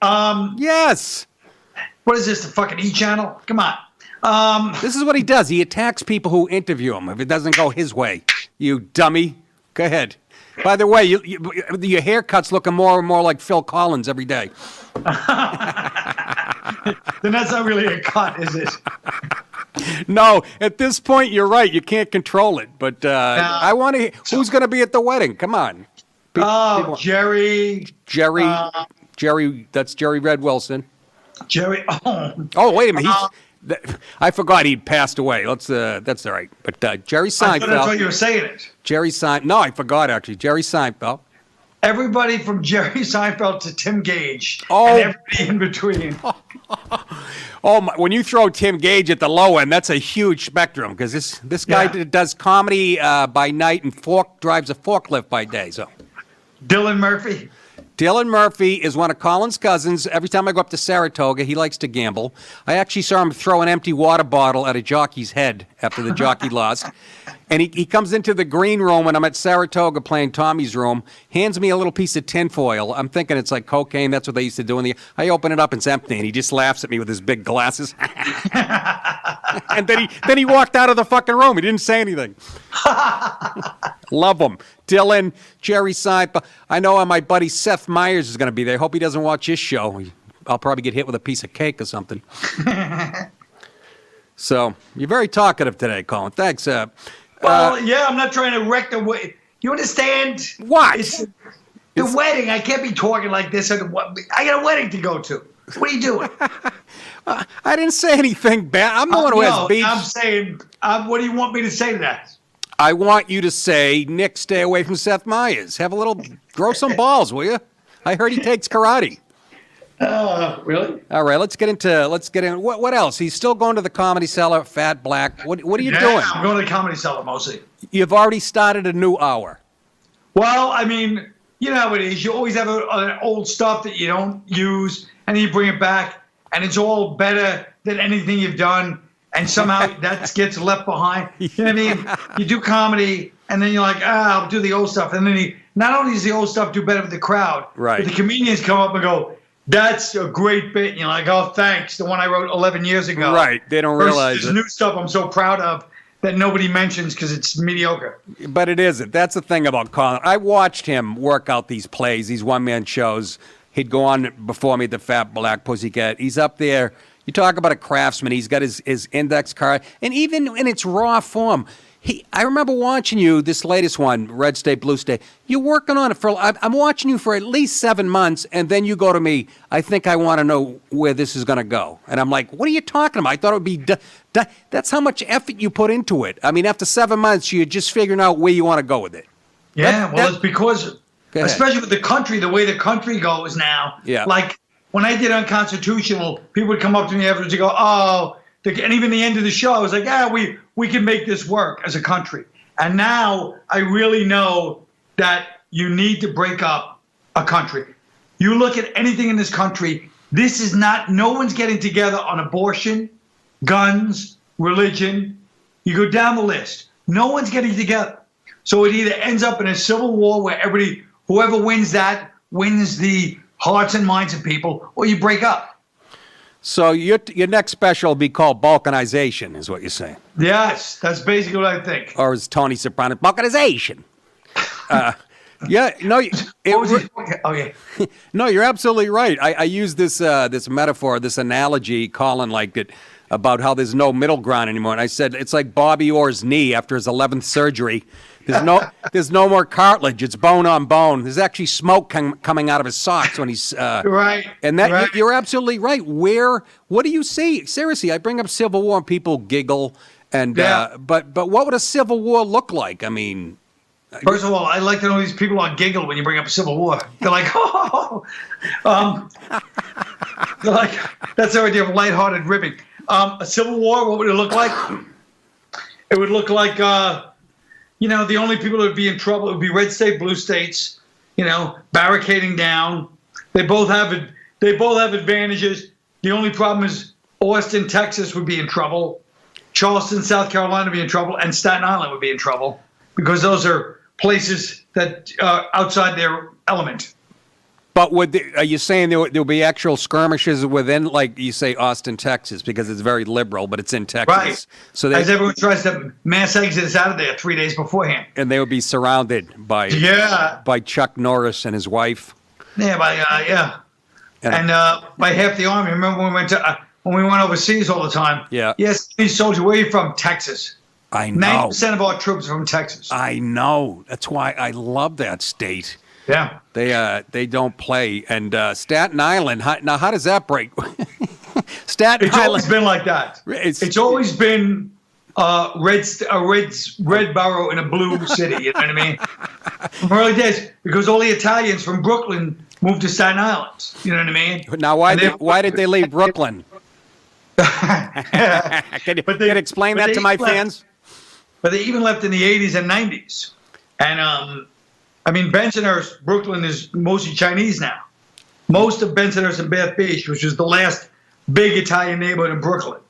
Yes. What is this, the fucking E! Channel? Come on. This is what he does. He attacks people who interview him if it doesn't go his way. You dummy. Go ahead. By the way, your haircut's looking more and more like Phil Collins every day. Then that's not really a cut, is it? No, at this point, you're right. You can't control it. But I want to. Who's going to be at the wedding? Come on. Jerry. Jerry. That's Jerry Red Wilson. Jerry. Oh, wait a minute. I forgot he'd passed away. That's all right. But Jerry Seinfeld. I thought that's what you were saying it. Jerry Seinfeld. No, I forgot actually. Jerry Seinfeld. Everybody from Jerry Seinfeld to Tim Gage. Oh. And everybody in between. Oh, my, when you throw Tim Gage at the low end, that's a huge spectrum because this guy does comedy by night and drives a forklift by day. So, Dylan Murphy. Dylan Murphy is one of Colin's cousins. Every time I go up to Saratoga, he likes to gamble. I actually saw him throw an empty water bottle at a jockey's head after the jockey lost. And he comes into the green room when I'm at Saratoga playing Tommy's room, hands me a little piece of tinfoil. I'm thinking it's like cocaine. That's what they used to do. I open it up, it's empty, and he just laughs at me with his big glasses. And then he walked out of the fucking room. He didn't say anything. Love him. Dylan, Jerry Seinfeld. I know my buddy Seth Meyers is going to be there. I hope he doesn't watch this show. I'll probably get hit with a piece of cake or something. So, you're very talkative today, Colin. Thanks. Well, yeah, I'm not trying to wreck the way. You understand? What? It's the wedding. I can't be talking like this. I got a wedding to go to. What are you doing? I didn't say anything bad. I'm the one who has beef. I'm saying, what do you want me to say to that? I want you to say, Nick, stay away from Seth Meyers. Grow some balls, will you? I heard he takes karate. Really? All right, let's get in. What else? He's still going to the Comedy Cellar, Fat Black. What are you doing? I'm going to the Comedy Cellar mostly. You've already started a new hour. Well, I mean, you know how it is. You always have an old stuff that you don't use, and then you bring it back, and it's all better than anything you've done, and somehow that gets left behind. You know what I mean? You do comedy, and then you're like, I'll do the old stuff. And then not only does the old stuff do better with the crowd, right? But the comedians come up and go, that's a great bit. And you're like, oh, thanks. The one I wrote 11 years ago. Right. They don't realize this new stuff I'm so proud of that nobody mentions because it's mediocre. But it isn't. That's the thing about Colin. I watched him work out these plays, these one-man shows. He'd go on before me, the Fat Black Pussycat. He's up there. You talk about a craftsman. He's got his index card. And even in its raw form, I remember watching you, this latest one, Red State, Blue State. You're working on it I'm watching you for at least 7 months, and then you go to me, I think I want to know where this is going to go. And I'm like, what are you talking about? I thought it would be, that's how much effort you put into it. I mean, after 7 months, you're just figuring out where you want to go with it. Yeah, it's because, especially with the country, the way the country goes now. Yeah. Like, when I did Unconstitutional, people would come up to me afterwards and go, and even the end of the show, I was like, we can make this work as a country. And now I really know that you need to break up a country. You look at anything in this country, no one's getting together on abortion, guns, religion. You go down the list. No one's getting together. So it either ends up in a civil war where whoever wins that wins the hearts and minds of people, or you break up. So your next special will be called Balkanization, is what you're saying? Yes, that's basically what I think. Or is Tony Soprano Balkanization? Yeah, no. No, you're absolutely right. I use this metaphor, this analogy, Colin liked it, about how there's no middle ground anymore. And I said it's like Bobby Orr's knee after his 11th surgery. There's no more cartilage. It's bone on bone. There's actually smoke coming out of his socks when he's right. And that right. You're absolutely right. What do you see? Seriously, I bring up Civil War and people giggle. And but what would a Civil War look like? I mean. First of all, I like to know these people on giggle when you bring up a Civil War. They're like, oh, they're like, that's their idea of lighthearted ribbing. A Civil War, what would it look like? It would look like, the only people that would be in trouble would be red state, blue states, barricading down. They both have advantages. The only problem is Austin, Texas would be in trouble. Charleston, South Carolina would be in trouble, and Staten Island would be in trouble because those are places that are outside their element. But are you saying there will be actual skirmishes within, like you say, Austin, Texas, because it's very liberal, but it's in Texas. Right. So as everyone tries to mass exit us out of there 3 days beforehand. And they would be surrounded by Chuck Norris and his wife. Yeah, and by half the army. Remember when we went overseas all the time? Yeah. Yes, these soldiers. Where are you from? Texas. I know. 90% of our troops are from Texas. I know. That's why I love that state. Yeah. They don't play. And Staten Island, how does that break? Staten Island. It's always been like that. It's always been a red borough in a blue city, you know what I mean? From early days, because all the Italians from Brooklyn moved to Staten Island, you know what I mean? Now, why did they leave Brooklyn? Can you explain that to my fans? But they even left in the 80s and 90s. And, Bensonhurst, Brooklyn is mostly Chinese now. Most of Bensonhurst and Bath Beach, which was the last big Italian neighborhood in Brooklyn.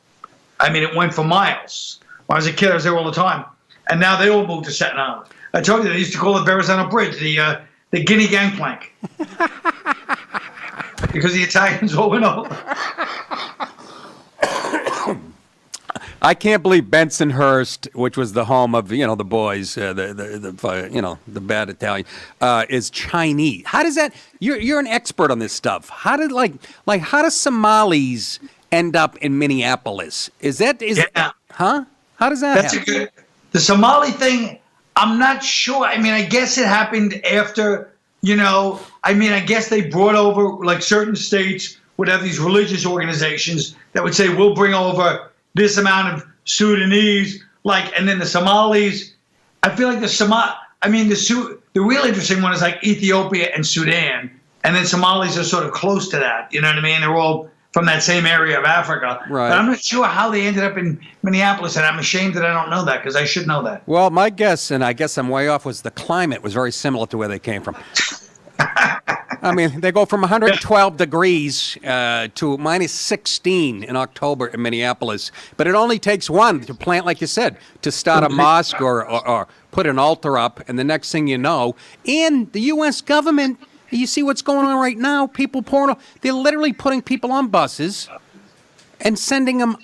It went for miles. When I was a kid, I was there all the time. And now they all moved to Staten Island. I told you, they used to call it Verrazano Bridge, the Guinea Gangplank. Because the Italians all went over. I can't believe Bensonhurst, which was the home of the boys, the bad Italian, is Chinese. How does that? You're an expert on this stuff. How did how do Somalis end up in Minneapolis? Huh? How does that happen? The Somali thing, I'm not sure. I guess it happened after. I guess they brought over certain states would have these religious organizations that would say we'll bring over this amount of Sudanese, and then the Somalis. I feel like the real interesting one is Ethiopia and Sudan, and then Somalis are sort of close to that. You know what I mean? They're all from that same area of Africa. Right. But I'm not sure how they ended up in Minneapolis, and I'm ashamed that I don't know that because I should know that. Well, my guess, and I guess I'm way off, was the climate was very similar to where they came from. They go from 112 degrees to minus 16 in October in Minneapolis. But it only takes one to plant, like you said, to start a mosque or put an altar up. And the next thing you know, and the U.S. government, you see what's going on right now, they're literally putting people on buses and sending them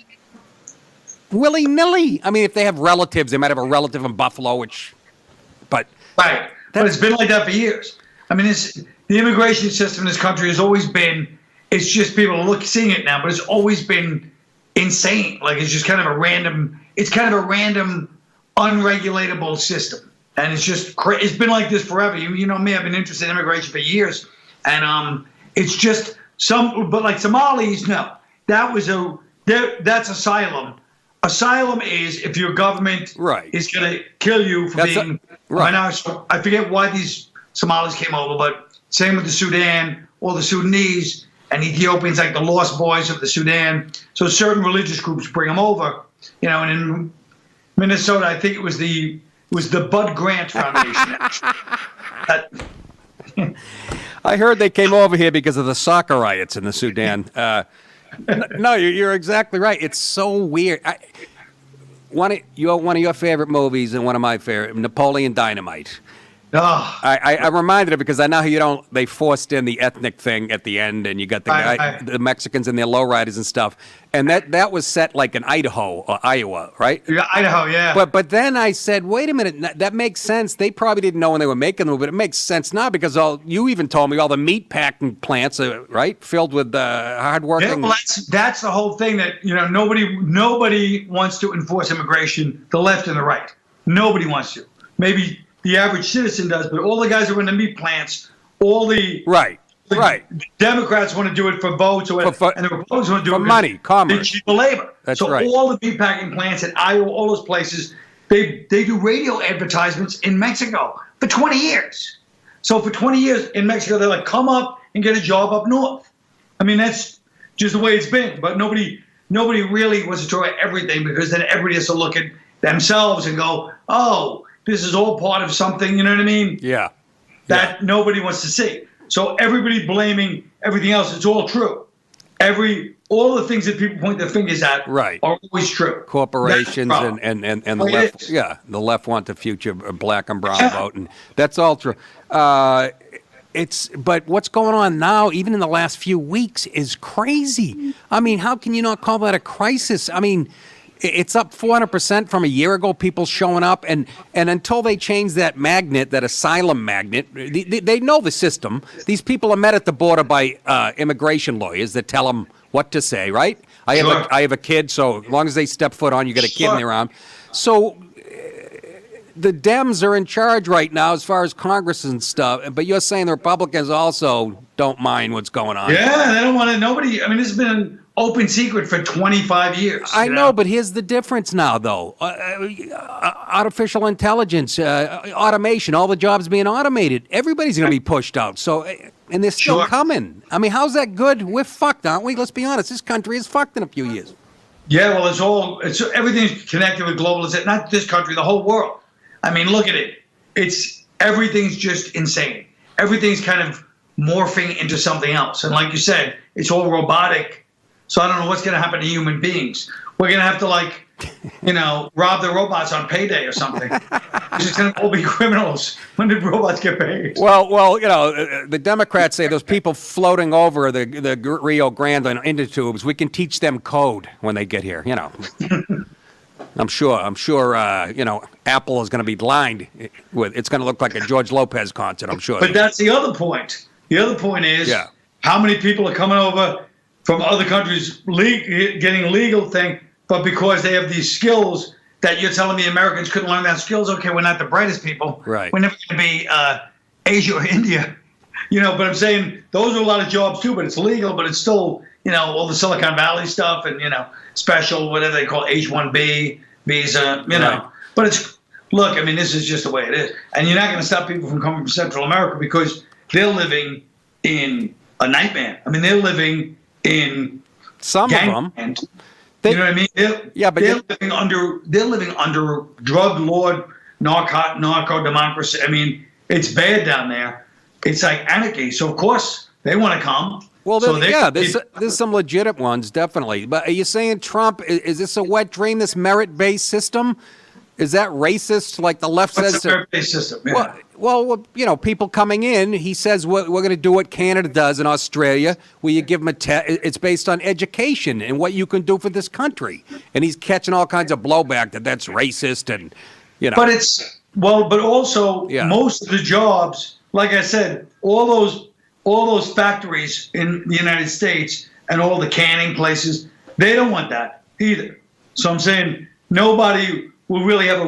willy-nilly. If they have relatives, they might have a relative in Buffalo, Right. But it's been like that for years. The immigration system in this country has always been, it's just people seeing it now, but it's always been insane. It's just kind of a random, unregulatable system. And it's just, it's been like this forever. You know me, I've been interested in immigration for years. And it's just but Somalis, no. That's asylum. Asylum is if your government is going to kill you for being, I forget why these Somalis came over, but same with the Sudan, all the Sudanese and Ethiopians, the lost boys of the Sudan. So certain religious groups bring them over, and in Minnesota, I think it was the Bud Grant Foundation. I heard they came over here because of the soccer riots in the Sudan. No, you're exactly right. It's so weird. one of your favorite movies and one of my favorite, Napoleon Dynamite. Oh. I reminded her because I know how they forced in the ethnic thing at the end, and you got the Mexicans and their lowriders and stuff, and that was set like in Idaho or Iowa, right? Yeah, Idaho, yeah. But then I said, wait a minute, that makes sense. They probably didn't know when they were making them, but it makes sense now because you even told me all the meat packing plants are right filled with hardworking. Yeah, well, that's the whole thing that nobody wants to enforce immigration, the left and the right. Nobody wants to. Maybe the average citizen does, but all the guys who are in the meat plants, all the Democrats want to do it for votes, and the Republicans want to do it for money, commerce, cheaper labor. That's so right. all the meat packing plants in Iowa, all those places, they do radio advertisements in Mexico for 20 years. So for 20 years in Mexico, they're like, come up and get a job up north. I mean, that's just the way it's been. But nobody really wants to try everything because then everybody has to look at themselves and go, oh, this is all part of something, you know what I mean? Yeah. That nobody wants to see. So everybody blaming everything else, it's all true. All the things that people point their fingers at are always true. Corporations and the left, the left want the future black and brown vote, and that's all true. But what's going on now, even in the last few weeks, is crazy. I mean, how can you not call that a crisis? I mean, it's up 400% from a year ago, people showing up. And until they change that magnet, that asylum magnet, they know the system. These people are met at the border by immigration lawyers that tell them what to say, right? I have a kid, so as long as they step foot on, you get a kid in their arm. So the Dems are in charge right now as far as Congress and stuff. But you're saying the Republicans also don't mind what's going on. Yeah, they don't want to. Nobody. I mean, this has been an open secret for 25 years. I know, but here's the difference now, though. Artificial intelligence, automation, all the jobs being automated. Everybody's going to be pushed out. So, and they're still coming. I mean, how's that good? We're fucked, aren't we? Let's be honest. This country is fucked in a few years. Yeah, well, everything's connected with globalization. Not this country, the whole world. I mean, look at it. Everything's just insane. Everything's kind of morphing into something else. And like you said, it's all robotic. So I don't know what's going to happen to human beings. We're going to have to, rob the robots on payday or something. It's just going to all be criminals. When did robots get paid? Well, the Democrats say those people floating over the Rio Grande in tubes, we can teach them code when they get here, I'm sure, Apple is going to be blind it's going to look like a George Lopez concert, I'm sure. But that's the other point. The other point is how many people are coming over from other countries getting legal thing, but because they have these skills that you're telling me Americans couldn't learn that skills. Okay, we're not the brightest people. Right. We're never going to be Asia or India. But I'm saying those are a lot of jobs too, but it's legal, but it's still, all the Silicon Valley stuff and, special, whatever they call H-1B visa, But look, I mean, this is just the way it is. And you're not going to stop people from coming from Central America because they're living in a nightmare. I mean, they're living in some of them. You know what I mean? They're living under drug lord, narco democracy. I mean, it's bad down there. It's like anarchy. So of course they want to come. Well, there's some legitimate ones, definitely. But are you saying Trump, is this a wet dream, this merit-based system? Is that racist, like the left says? What's a merit-based system? Yeah. Well, people coming in, he says we're going to do what Canada does in Australia, where you give them a test. It's based on education and what you can do for this country. And he's catching all kinds of blowback that's racist and, But but also most of the jobs, like I said, all those factories in the United States and all the canning places, they don't want that either. So I'm saying nobody will really have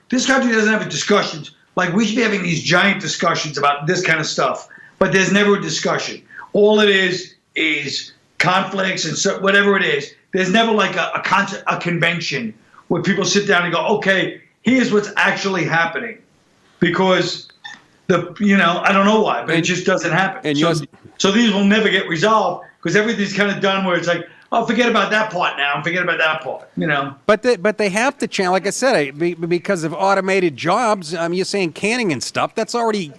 this country doesn't have discussions. Like we should be having these giant discussions about this kind of stuff, but there's never a discussion. All it is conflicts and whatever it is. There's never like a convention where people sit down and go, okay, here's what's actually happening. Because I don't know why, but it just doesn't happen. So these will never get resolved because everything's kind of done where it's like, oh, forget about that part now. Forget about that part, But they have to change, like I said, because of automated jobs. You're saying canning and stuff. That's already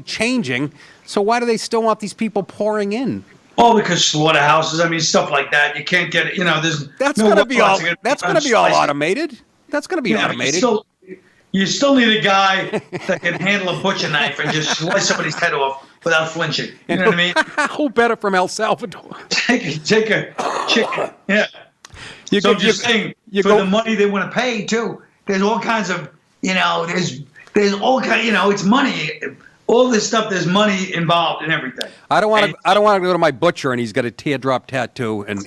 changing. So why do they still want these people pouring in? Oh, because slaughterhouses. I mean, stuff like that. You can't get it. That's going to be all automated. That's going to be automated. You still need a guy that can handle a butcher knife and just slice somebody's head off without flinching. You know what I mean? Who better from El Salvador? Take a chicken. Yeah. So just saying, for the money they want to pay too, there's all kinds of, there's all kind, it's money. All this stuff, there's money involved in everything. I don't want to go to my butcher and he's got a teardrop tattoo and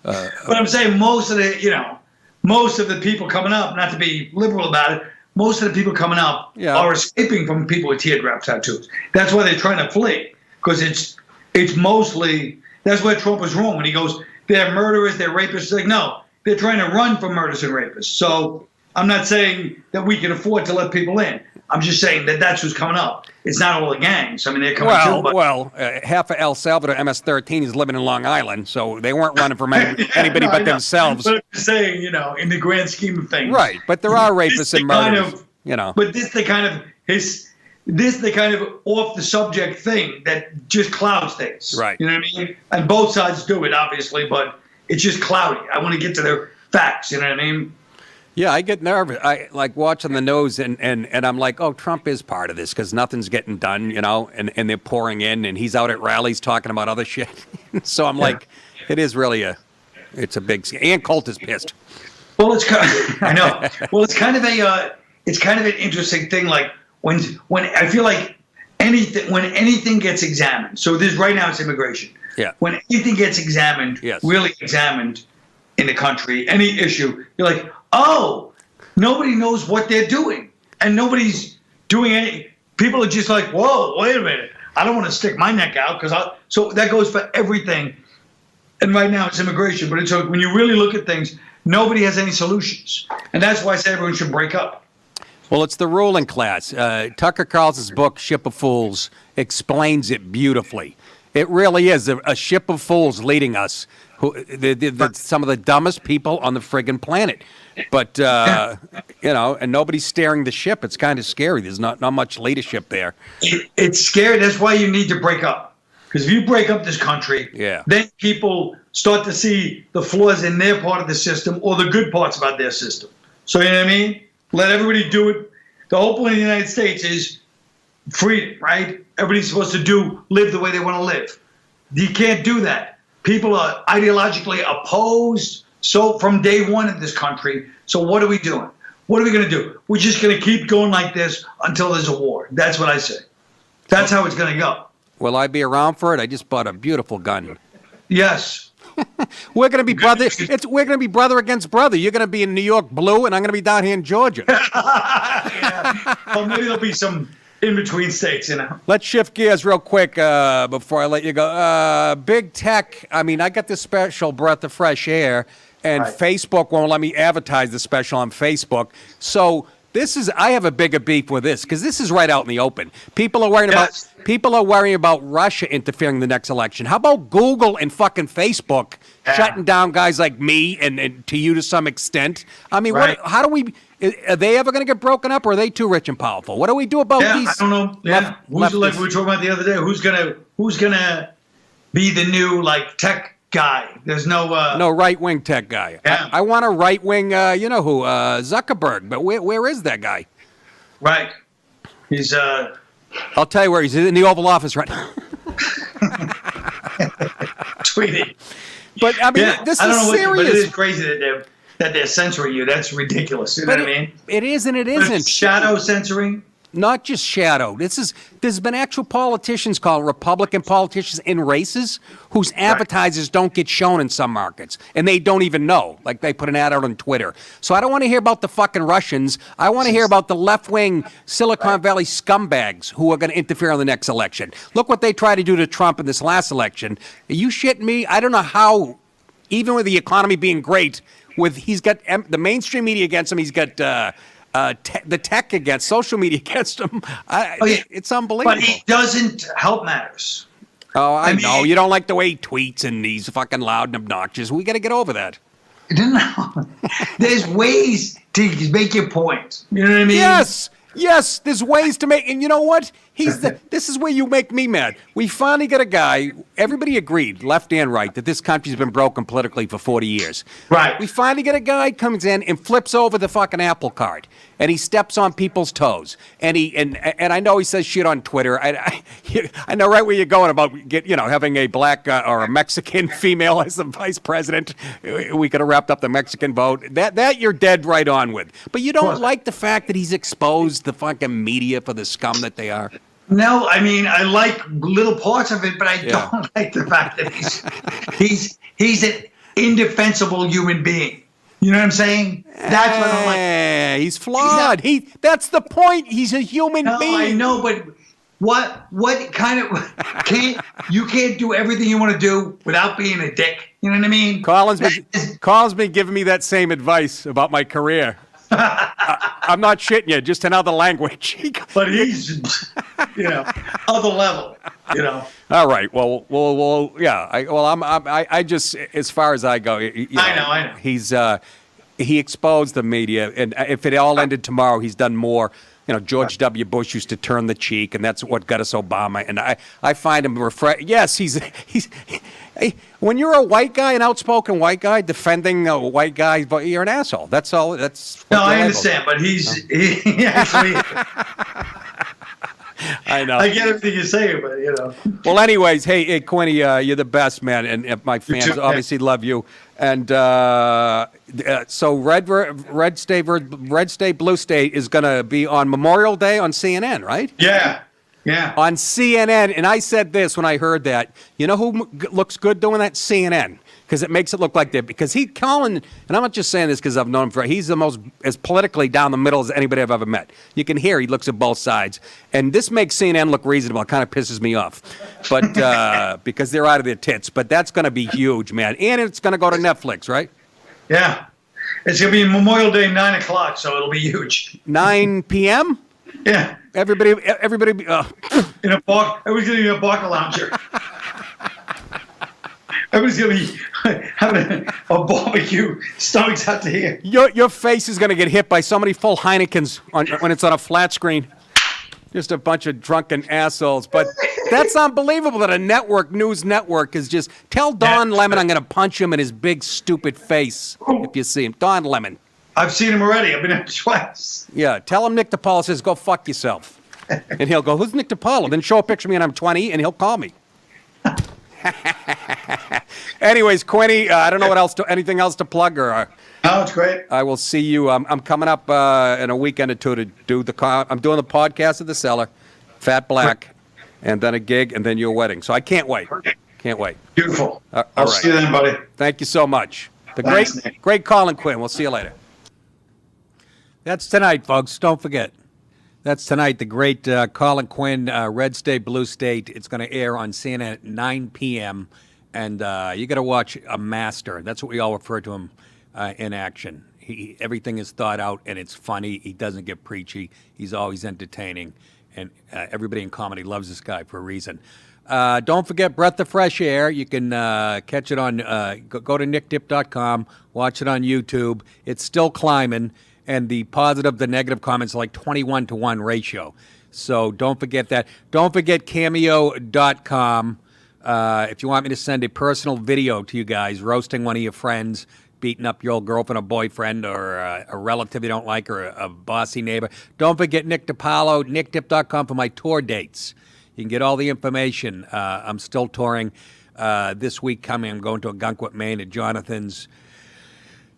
But I'm saying most of the people coming up, not to be liberal about it, most of the people coming up are escaping from people with teardrop tattoos. That's why they're trying to flee, because it's mostly, that's where Trump was wrong when he goes, they're murderers, they're rapists. It's like, no, they're trying to run from murderers and rapists. So I'm not saying that we can afford to let people in. I'm just saying that that's who's coming up. It's not all the gangs. I mean, they're coming too. Half of El Salvador MS-13 is living in Long Island, so they weren't running from anybody but themselves. But I'm just saying, in the grand scheme of things. Right, but there are rapists and murderers. But this the kind of off the subject thing that just clouds things. Right. You know what I mean? And both sides do it, obviously, but it's just cloudy. I want to get to the facts. You know what I mean? Yeah, I get nervous. I like watching the news, and I'm like, oh, Trump is part of this because nothing's getting done, and they're pouring in, and he's out at rallies talking about other shit. So I'm like, it is really it's a big. And Colt is pissed. Well, I know. Well, it's kind of an interesting thing. Like when I feel like when anything gets examined. So this right now it's immigration. Yeah. When anything gets examined, really examined in the country, any issue, you're like, oh, nobody knows what they're doing. And nobody's doing any. People are just like, whoa, wait a minute. I don't want to stick my neck out. So that goes for everything. And right now it's immigration. But when you really look at things, nobody has any solutions. And that's why I say everyone should break up. Well, it's the ruling class. Tucker Carlson's book, Ship of Fools, explains it beautifully. It really is a ship of fools leading us. Some of the dumbest people on the friggin' planet. But, and nobody's steering the ship. It's kind of scary. There's not much leadership there. It's scary. That's why you need to break up. Because if you break up this country, then people start to see the flaws in their part of the system or the good parts about their system. So, you know what I mean? Let everybody do it. The whole point of the United States is freedom, right? Everybody's supposed to live the way they want to live. You can't do that. People are ideologically opposed. So from day one in this country, so what are we doing? What are we going to do? We're just going to keep going like this until there's a war. That's what I say. That's how it's going to go. Will I be around for it? I just bought a beautiful gun. Yes. We're going to be brother. We're going to be brother against brother. You're going to be in New York blue, and I'm going to be down here in Georgia. Well, maybe there'll be some in between states, Let's shift gears real quick before I let you go. Big tech. I mean, I got this special breath of fresh air, and Facebook won't let me advertise the special on Facebook. So I have a bigger beef with this because this is right out in the open. People are worrying about Russia interfering in the next election. How about Google and fucking Facebook shutting down guys like me and to you to some extent? I mean, how do we? Are they ever going to get broken up, or are they too rich and powerful? What do we do about these? I don't know. Yeah, like we were talking about the other day. Who's gonna be the new tech guy? There's no right wing tech guy. Yeah. I want a right wing. Zuckerberg. But where is that guy? Right. He's. I'll tell you where he's in the Oval Office right now. Tweeting. But I mean, this is serious. But it is crazy that they're censoring you. That's ridiculous. You know what I mean? It is and it isn't. Shadow censoring? Not just shadow. There's been actual politicians called Republican politicians in races whose advertisers don't get shown in some markets, and they don't even know. Like they put an ad out on Twitter. So I don't want to hear about the fucking Russians. I want to hear about the left-wing Silicon Valley scumbags who are going to interfere in the next election. Look what they tried to do to Trump in this last election. Are you shitting me? I don't know how, even with the economy being great, he's got the mainstream media against him. He's got the tech against, social media against him. It's unbelievable. But he doesn't help matters. Oh, I know. You don't like the way he tweets and he's fucking loud and obnoxious. We got to get over that. No. There's ways to make your point. You know what I mean? Yes. Yes, there's ways to make, and you know what? This is where you make me mad. We finally got a guy, everybody agreed, left and right, that this country's been broken politically for 40 years. Right. We finally get a guy comes in and flips over the fucking apple cart, and he steps on people's toes. And I know he says shit on Twitter. I know right where you're going about having a black or a Mexican female as the vice president. We could have wrapped up the Mexican vote. That you're dead right on with. But you don't like the fact that he's exposed the fucking media for the scum that they are. No, I mean, I like little parts of it, but I don't like the fact that he's an indefensible human being. You know what I'm saying? That's what I like. He's flawed. That's the point. He's a human being. I know, but what kind of you can't do everything you want to do without being a dick. You know what I mean? Colin's been giving me that same advice about my career. I'm not shitting you, just in other language. But he's, other level, All right. Well, yeah. I just, as far as I go, I know. He exposed the media, and if it all ended tomorrow, he's done more. George W. Bush used to turn the cheek, and that's what got us Obama. And I find him Yes, he's. When you're a white guy, an outspoken white guy defending a white guy, you're an asshole. That's all. That's. No, I understand, but he actually. I know. I get everything you say, but Well, anyways, hey, Quinny, you're the best, man, and my fans obviously love you. And so Red State, Blue State is going to be on Memorial Day on CNN, right? Yeah. On CNN, and I said this when I heard that. You know who looks good doing that? CNN, because it makes it look like that. Because Colin, and I'm not just saying this because I've known him he's the most as politically down the middle as anybody I've ever met. You can hear he looks at both sides, and this makes CNN look reasonable. It kind of pisses me off, but because they're out of their tits. But that's going to be huge, man, and it's going to go to Netflix, right? Yeah, it's going to be Memorial Day 9 o'clock, so it'll be huge. 9 p.m. Yeah. Everybody. In a bar, everybody's gonna be in a bar lounger. Everybody's gonna be having a barbecue, stomachs out to here. Your face is gonna get hit by so many full Heinekens when it's on a flat screen. Just a bunch of drunken assholes. But that's unbelievable that a news network is just. Tell Don Lemon I'm gonna punch him in his big stupid face if you see him. Don Lemon. I've seen him already. I've been there twice. Yeah, tell him Nick DiPaolo says, go fuck yourself. And he'll go, who's Nick DiPaolo? Then show a picture of me and I'm 20, and he'll call me. Anyways, Quinny, I don't know anything else to plug or. No, it's great. I will see you. I'm coming up in a weekend or two to do I'm doing the podcast at the Cellar, Fat Black, and then a gig, and then your wedding. So I can't wait. Can't wait. Beautiful. I'll see you then, buddy. Thank you so much. Thanks, great Colin Quinn. We'll see you later. That's tonight, folks. Don't forget. That's tonight, the great Colin Quinn, Red State, Blue State. It's going to air on CNN at 9 p.m., and you got to watch a master. That's what we all refer to him in action. Everything is thought out, and it's funny. He doesn't get preachy. He's always entertaining, and everybody in comedy loves this guy for a reason. Don't forget Breath of Fresh Air. You can catch it on, go to nickdip.com, watch it on YouTube. It's still climbing. And the positive, the negative comments are like 21-to-1 ratio. So don't forget that. Don't forget cameo.com. If you want me to send a personal video to you guys, roasting one of your friends, beating up your old girlfriend or boyfriend or a relative you don't like or a bossy neighbor, don't forget Nick DiPaolo, nickdip.com for my tour dates. You can get all the information. I'm still touring this week coming. I'm going to Algonquin, Maine at Jonathan's.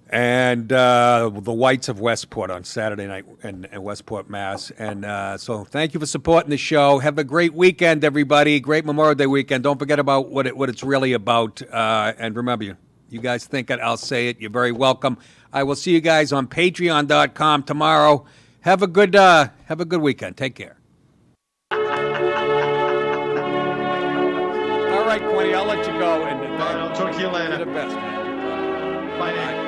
And the Whites of Westport on Saturday night in Westport, Mass. And so thank you for supporting the show. Have a great weekend, everybody. Great Memorial Day weekend. Don't forget about what it's really about. And remember, you guys think it, I'll say it. You're very welcome. I will see you guys on patreon.com tomorrow. Have a good weekend. Take care. All right, Quinny, I'll let you go. And I'll talk to you later. You're the best, man. Bye now.